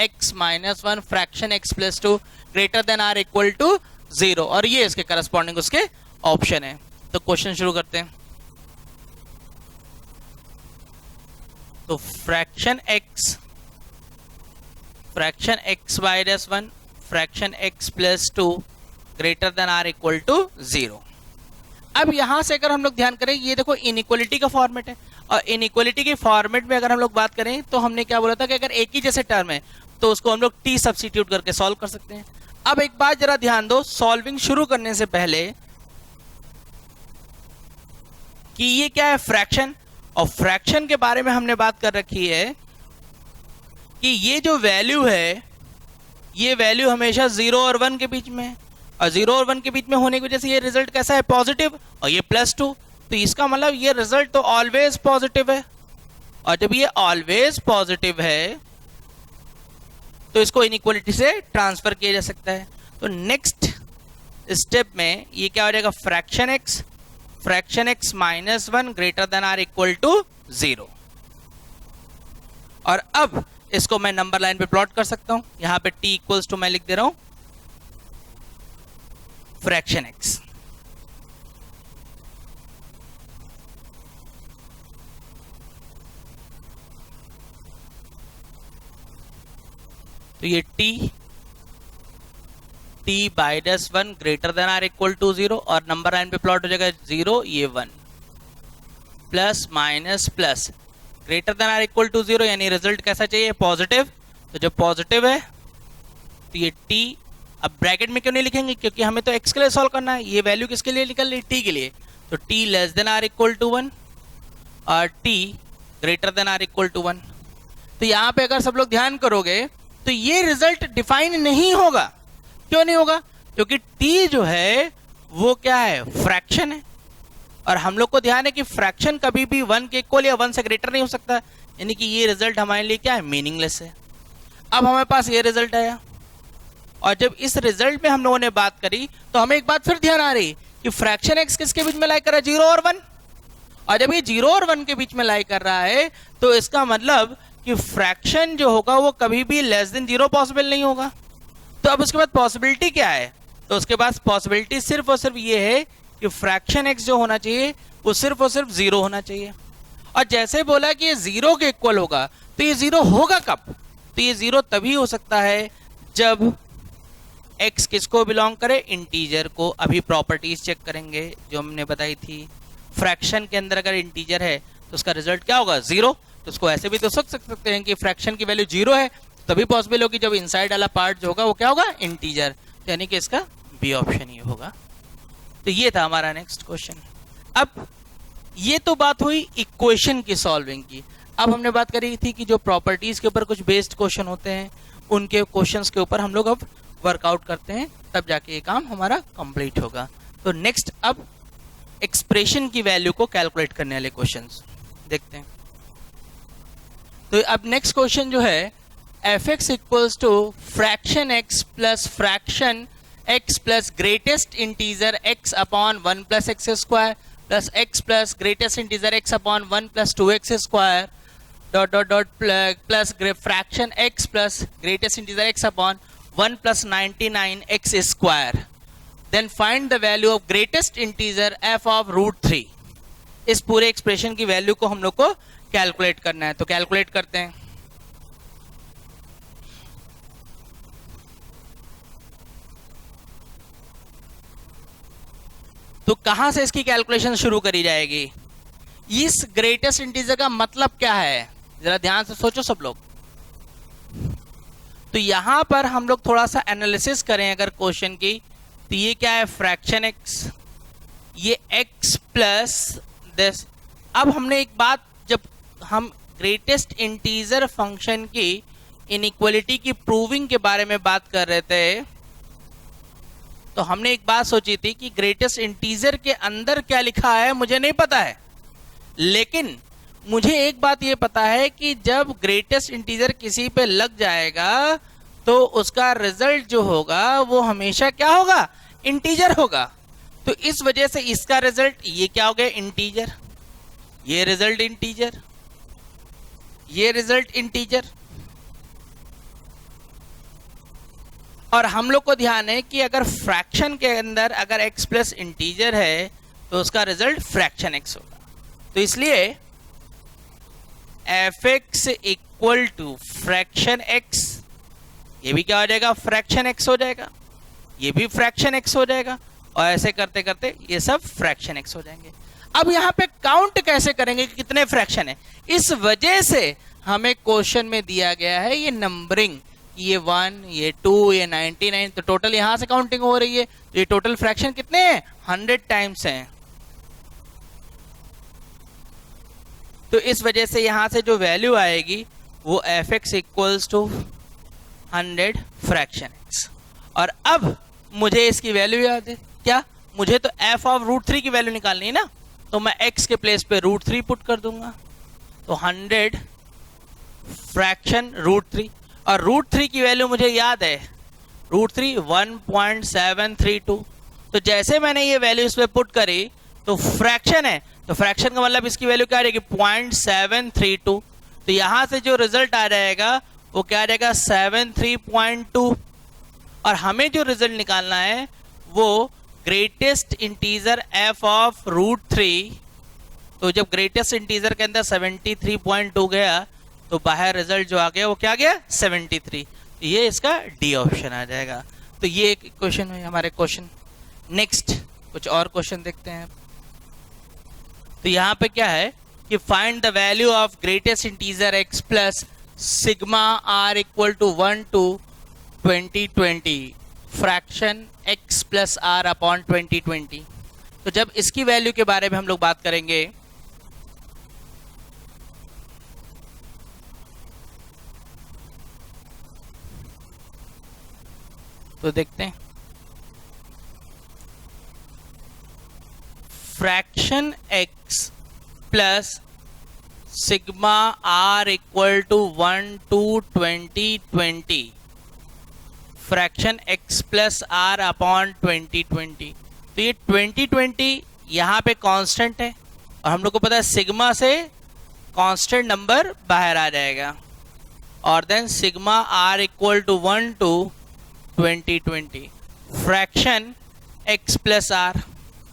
x minus 1 fraction x plus 2 greater than or equal to 0, और ये इसके करस्पॉन्डिंग उसके ऑप्शन है। तो क्वेश्चन शुरू करते हैं। तो fraction x minus 1 fraction x plus 2 greater than or equal to 0। अब यहां से अगर हम लोग ध्यान करें, ये देखो इनइक्वालिटी का फॉर्मेट है, और इनइक्वालिटी के फॉर्मेट में अगर हम लोग बात करें तो हमने क्या बोला था कि अगर एक ही जैसे टर्म है तो उसको हम लोग t सब्स्टिट्यूट करके सॉल्व कर सकते हैं। अब एक बात जरा ध्यान दो, सॉल्विंग शुरू करने से पहले कि ये क्या है, फ्रैक्शन, और फ्रैक्शन के बारे में हमने बात कर रखी है कि ये जो वैल्यू है, ये वैल्यू हमेशा 0 और 1 के बीच में है, और 0 और 1 के बीच में होने की वजह से ये रिजल्ट कैसा है, पॉजिटिव, और ये +2, तो इसका मतलब ये रिजल्ट तो ऑलवेज पॉजिटिव है, और जब ये ऑलवेज पॉजिटिव है तो इसको इनइक्वालिटी से ट्रांसफर किया जा सकता है। तो नेक्स्ट स्टेप में ये क्या हो जाएगा, fraction x minus 1 greater than or equal to 0, और अब इसको मैं नंबर लाइन पे प्लॉट कर सकता हूं। यहां पे t इक्वल्स टू मैं लिख दे रहा हूं फ्रैक्शन x, तो ये t minus 1 greater than or equal to 0, और नंबर लाइन पे प्लॉट हो जाएगा 0, ये 1, plus minus plus greater than or equal to 0, यानी रिजल्ट कैसा चाहिए, पॉजिटिव। तो जब पॉजिटिव है तो ये t, अब ब्रैकेट में क्यों नहीं लिखेंगे, क्योंकि हमें तो x के लिए सॉल्व करना है, ये वैल्यू किसके लिए निकल रही, t के लिए, तो t less than or equal to 1 और t greater than or equal to 1। तो यहाँ पे अगर सब लोग ध्यान करोगे तो ये रिजल्ट डिफाइन नहीं होगा। क्यों नहीं होगा, क्योंकि t जो है वो क्या है, फ्रैक्शन है, और हम लोग को ध्यान है कि फ्रैक्शन कभी भी 1 के इक्वल या 1 से ग्रेटर नहीं हो सकता, यानी कि ये रिजल्ट हमारे लिए क्या है, मीनिंगलेस है। अब हमारे पास ये रिजल्ट आया, और जब इस रिजल्ट में हम लोगों ने बात करी तो हमें एक बात फिर ध्यान आ रही कि फ्रैक्शन x किसके बीच में लाई कर रहा है, 0 और 1, और जब ये 0 और 1 के बीच में लाई कर रहा है तो इसका मतलब कि फ्रैक्शन जो होगा वो कभी भी लेस देन 0 पॉसिबल नहीं होगा। तो अब उसके बाद पॉसिबिलिटी क्या है, तो उसके पास पॉसिबिलिटी सिर्फ और सिर्फ ये है कि फ्रैक्शन x जो होना चाहिए वो सिर्फ और सिर्फ 0 होना चाहिए, और जैसे बोला कि ये 0 के इक्वल होगा, तो ये 0 होगा कब, तो ये 0 तभी हो सकता है जब x किसको बिलोंग करे, इंटीजर को। अभी प्रॉपर्टीज चेक करेंगे जो हमने बताई थी, फ्रैक्शन के अंदर अगर इंटीजर है तो उसका रिजल्ट क्या होगा, 0। तो उसको ऐसे भी तो सोच सकते हैं कि फ्रैक्शन की वैल्यू 0 है, तभी पॉसिबल होगी जब इनसाइड वाला पार्ट जो होगा वो क्या होगा, इंटीजर, यानी कि इसका बी ऑप्शन ही होगा। तो ये था हमारा नेक्स्ट क्वेश्चन। अब ये तो बात हुई इक्वेशन की सॉल्विंग की। अब हमने बात करी थी कि जो प्रॉपर्टीज के ऊपर कुछ बेस्ड क्वेश्चन होते हैं उनके क्वेश्चंस के ऊपर हम लोग अब वर्कआउट करते हैं, तब जाके ये काम हमारा कंप्लीट होगा। तो नेक्स्ट अब एक्सप्रेशन की वैल्यू को कैलकुलेट करने वाले क्वेश्चंस देखते हैं। तो अब नेक्स्ट क्वेश्चन जो है, f(x) equals to fraction x plus fraction x plus greatest integer x upon 1 plus x square plus x plus greatest integer x upon 1 plus 2x square dot dot dot plus fraction x plus greatest integer x upon 1 plus 99x square, then find the value of greatest integer f of √3। इस पूरे expression की value को हम लोग को calculate करना है, तो कैलकुलेट करते हैं। तो कहां से इसकी कैलकुलेशन शुरू करी जाएगी, इस ग्रेटेस्ट इंटीजर का मतलब क्या है, जरा ध्यान से सोचो सब लोग। तो यहां पर हम लोग थोड़ा सा एनालिसिस करें अगर क्वेश्चन की, तो ये क्या है, फ्रैक्शन x, ये x प्लस दिस अब हमने एक बात, जब हम ग्रेटेस्ट इंटीजर फंक्शन की इनइक्वालिटी की प्रूविंग के बारे में बात कर रहे थे, तो हमने एक बात सोची थी कि ग्रेटेस्ट इंटीजर के अंदर क्या लिखा है मुझे नहीं पता है, लेकिन मुझे एक बात ये पता है कि जब ग्रेटेस्ट इंटीजर किसी पे लग जाएगा तो उसका रिजल्ट जो होगा वो हमेशा क्या होगा, इंटीजर होगा। तो इस वजह से इसका रिजल्ट ये क्या हो गया, इंटीजर, ये रिजल्ट इंटीजर, ये रिजल्ट इंटीजर। और हम लोग को ध्यान है कि अगर फ्रैक्शन के अंदर अगर x प्लस इंटीजर है तो उसका रिजल्ट फ्रैक्शन x होगा। तो इसलिए fx equal to fraction x, ये भी क्या हो जाएगा, फ्रैक्शन x हो जाएगा, ये भी फ्रैक्शन x हो जाएगा, और ऐसे करते करते ये सब फ्रैक्शन x हो जाएंगे। अब यहाँ पे काउंट कैसे करेंगे कि कितने फ्रैक्शन है, इस वजह से हमें क्वेश्चन में दिया गया है ये नंबरिंग, ये 1, ये 2, ये 99, तो टोटल यहां से काउंटिंग हो रही है, तो ये टोटल फ्रैक्शन कितने हैं, 100 टाइम्स हैं। तो इस वजह से यहां से जो वैल्यू आएगी वो fx equals to 100 fraction x। और अब मुझे इसकी वैल्यू याद है क्या, मुझे तो f ऑफ √3 की वैल्यू निकालनी है ना, तो मैं x के प्लेस पे √3 पुट कर दूंगा, तो 100 फ्रैक्शन √3, और √3 की वैल्यू मुझे याद है, √3 1.732। तो जैसे मैंने ये वैल्यू इस पे पुट करी तो फ्रैक्शन है, तो फ्रैक्शन का मतलब इसकी वैल्यू क्या रहेगी, 0.732। तो यहां से जो रिजल्ट आ जाएगा वो क्या रहेगा, 73.2। और हमें जो रिजल्ट निकालना है वो ग्रेटेस्ट इंटीजर f ऑफ √3। तो जब ग्रेटेस्ट इंटीजर के अंदर 73.2 गया तो बाहर रिजल्ट जो आ गया वो क्या गया, 73। ये इसका डी ऑप्शन आ जाएगा। तो ये एक क्वेश्चन है हमारे क्वेश्चन। नेक्स्ट कुछ और क्वेश्चन देखते हैं। तो यहाँ पे क्या है कि find the value of greatest integer x plus sigma r equal to 1 to 2020 fraction x plus r upon 2020। तो जब इसकी वैल्यू के बारे में हम लोग बात करेंगे तो देखते हैं, fraction x plus sigma r equal to 1 to 2020 fraction x plus r upon 2020। तो ये 2020 यहाँ पे कांस्टेंट है और हम लोग को पता है सिग्मा से कांस्टेंट नंबर बाहर आ जाएगा, और then sigma r equal to 1 to 2020 fraction x plus r।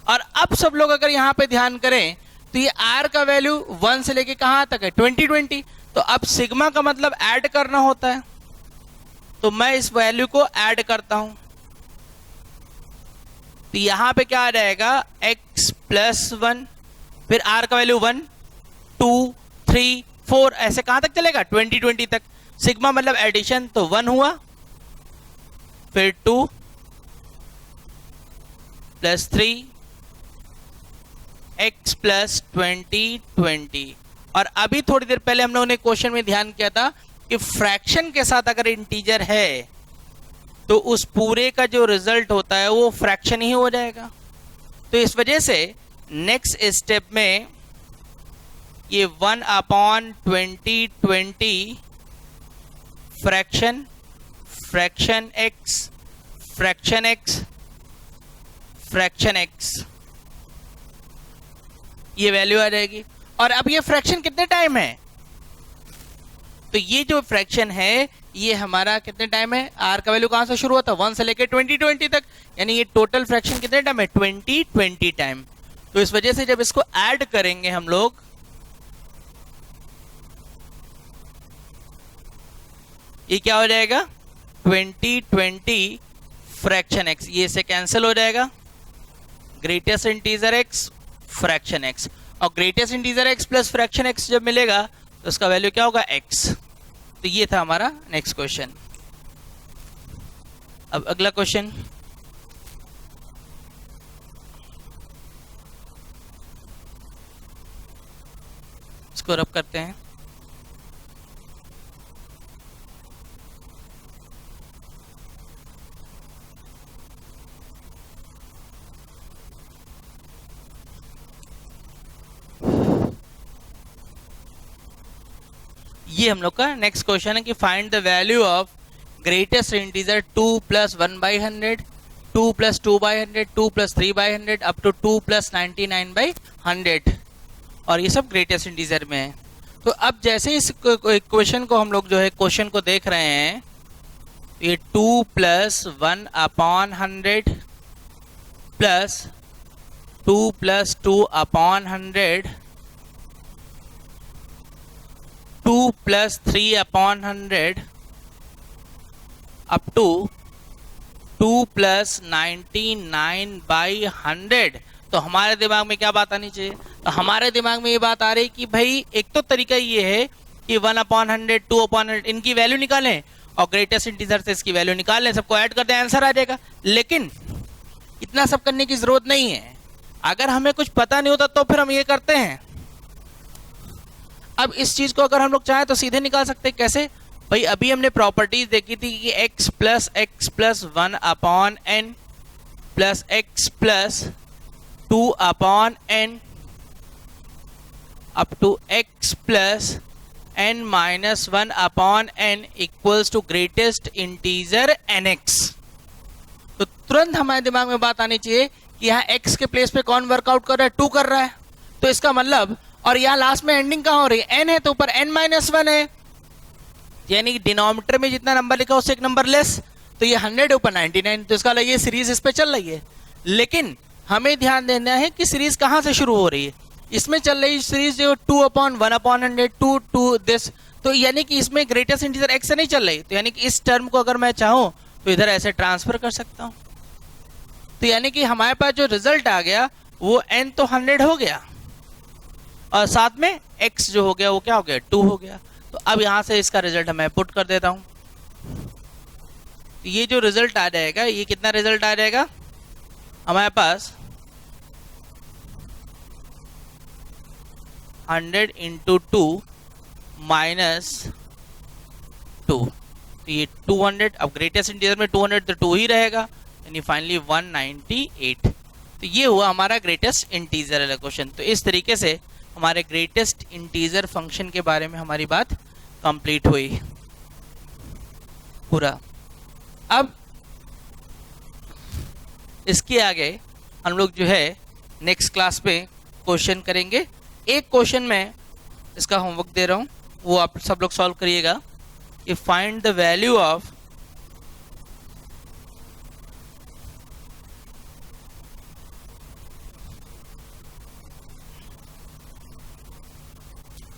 और अब सब लोग अगर यहाँ पे ध्यान करें तो ये r का वैल्यू 1 से लेके कहाँ तक है, 2020। तो अब सिग्मा का मतलब ऐड करना होता है, तो मैं इस वैल्यू को ऐड करता हूं, तो यहां पे क्या आ जाएगा, x प्लस 1, फिर r का वैल्यू 1, 2, 3, 4, ऐसे कहां तक चलेगा, 2020 तक। सिग्मा मतलब एडिशन, तो 1 हुआ, फिर 2 प्लस 3 x प्लस 2020। और अभी थोड़ी देर पहले हम लोगों ने क्वेश्चन में ध्यान किया था कि फ्रैक्शन के साथ अगर इंटीजर है तो उस पूरे का जो रिजल्ट होता है वो फ्रैक्शन ही हो जाएगा। तो इस वजह से नेक्स्ट स्टेप में ये 1 upon 2020 fraction fraction x fraction x fraction x, ये वैल्यू आ जाएगी। और अब ये फ्रैक्शन कितने टाइम है, तो ये जो फ्रैक्शन है ये हमारा कितने टाइम है, r का वैल्यू कहां से शुरू होता है, 1 से लेके 2020 तक, यानी ये टोटल फ्रैक्शन कितने टाइम है, 2020 टाइम। तो इस वजह से जब इसको ऐड करेंगे हम लोग, ये क्या हो जाएगा, 2020 फ्रैक्शन x, ये से कैंसिल हो जाएगा, greatest integer x fraction x, और greatest integer x plus fraction x जब मिलेगा तो उसका वैल्यू क्या होगा, x। तो ये था हमारा नेक्स्ट क्वेश्चन। अब अगला क्वेश्चन, इसको रब करते हैं। ये हम लोग का नेक्स्ट क्वेश्चन है कि find the value of greatest integer 2 + 1/100, 2 + 2/100, 2 + 3/100 up to 2 + 99/100, और ये सब ग्रेटेस्ट इंटीजर में है। तो अब जैसे इस क्वेश्चन को हम लोग जो है क्वेश्चन को देख रहे हैं, ये 2 + 1/100 प्लस 2 + 2/100, 2 + 3/100 अप टू 2 + 99/100। तो हमारे दिमाग में क्या बात आनी चाहिए? तो हमारे दिमाग में ये बात आ रही कि भाई एक तो तरीका ये है कि 1/100, 2/100 इनकी वैल्यू निकालें और ग्रेटेस्ट इंटीजर से इसकी वैल्यू निकाल लें, सबको ऐड कर दें, आंसर आ जाएगा। लेकिन इतना सब करने की जरूरत नहीं है। अगर हमें कुछ पता नहीं होता तो फिर हम ये करते हैं। अब इस चीज को अगर हम लोग चाहें तो सीधे निकाल सकते हैं। कैसे भाई? अभी हमने प्रॉपर्टीज देखी थी कि x + x + 1/n plus x + 2/n up to x + n - 1/n equals to greatest integer nx। तो तुरंत हमारे दिमाग में बात आनी चाहिए कि यहाँ x के प्लेस पे कौन वर्कआउट कर रहा है? 2 कर रहा है। तो इसका मतलब, और यहाँ लास्ट में एंडिंग कहाँ हो रही है? n है, तो ऊपर n - 1 है, यानी कि डिनोमिनेटर में जितना नंबर लिखा उससे एक नंबर लेस। तो ये 100 ऊपर 99, तो इसका ये सीरीज इस पे चल रही है। लेकिन हमें ध्यान देना है कि सीरीज कहाँ से शुरू हो रही है। इसमें चल रही सीरीज जो 2/1/100, 2 to दिस, तो यानी कि इसमें ग्रेटेस्ट इंटीजर x से नहीं चल रही। तो यानी कि इस टर्म को अगर मैं चाहूँ तो इधर ऐसे ट्रांसफर कर सकता हूँ। तो यानी कि हमारे पास जो रिजल्ट आ गया वो n तो 100 हो गया, और साथ में x जो हो गया वो क्या हो गया? 2 हो गया। तो अब यहाँ से इसका रिजल्ट मैं पुट कर देता हूँ। तो ये जो रिजल्ट आ जाएगा, ये कितना रिजल्ट आ जाएगा हमारे पास? 100 × 2 - 2। तो ये 200, अब ग्रेटेस्ट इंटीजर में 200 तो 2 ही रहेगा, यानी फाइनली 198। तो ये हुआ हमारा ग्रेटेस्ट इंटीजर वाला क्वेश्चन। तो इस तरीके से हमारे ग्रेटेस्ट इंटीजर फंक्शन के बारे में हमारी बात कंप्लीट हुई पूरा। अब इसके आगे हम लोग जो है नेक्स्ट क्लास में क्वेश्चन करेंगे। एक क्वेश्चन में इसका होमवर्क दे रहा हूँ, वो आप सब लोग सॉल्व करिएगा कि फाइंड द वैल्यू ऑफ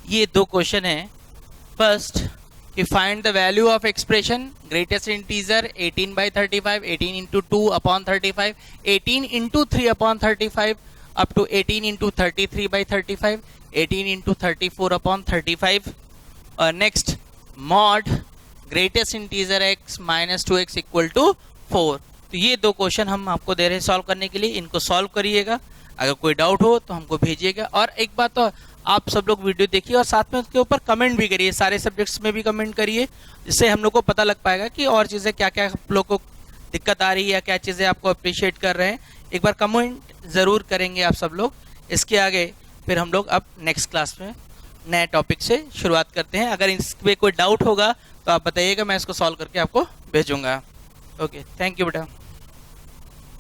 ये 2 क्वेश्चन है। फर्स्ट कि find the value of expression greatest integer 18/35, 18 × 2/35, 18 × 3/35 up to 18 × 33/35, 18 × 34/35। और next mod greatest integer x - 2x = 4। तो ये 2 क्वेश्चन हम आपको दे रहे हैं सॉल्व करने के लिए। इनको सॉल्व करिएगा, अगर कोई डाउट हो तो हमको भेजिएगा। और एक बात तो आप सब लोग वीडियो देखिए और साथ में उसके ऊपर कमेंट भी करिए, सारे सब्जेक्ट्स में भी कमेंट करिए, जिससे हम लोग को पता लग पाएगा कि और चीज़ें क्या क्या आप लोग को दिक्कत आ रही है या क्या चीज़ें आपको अप्रिशिएट कर रहे हैं। एक बार कमेंट ज़रूर करेंगे आप सब लोग। इसके आगे फिर हम लोग अब नेक्स्ट क्लास में नए टॉपिक से शुरुआत करते हैं। अगर इस पर कोई डाउट होगा तो आप बताइएगा, मैं इसको सॉल्व करके आपको भेजूँगा। ओके, थैंक यू बेटा।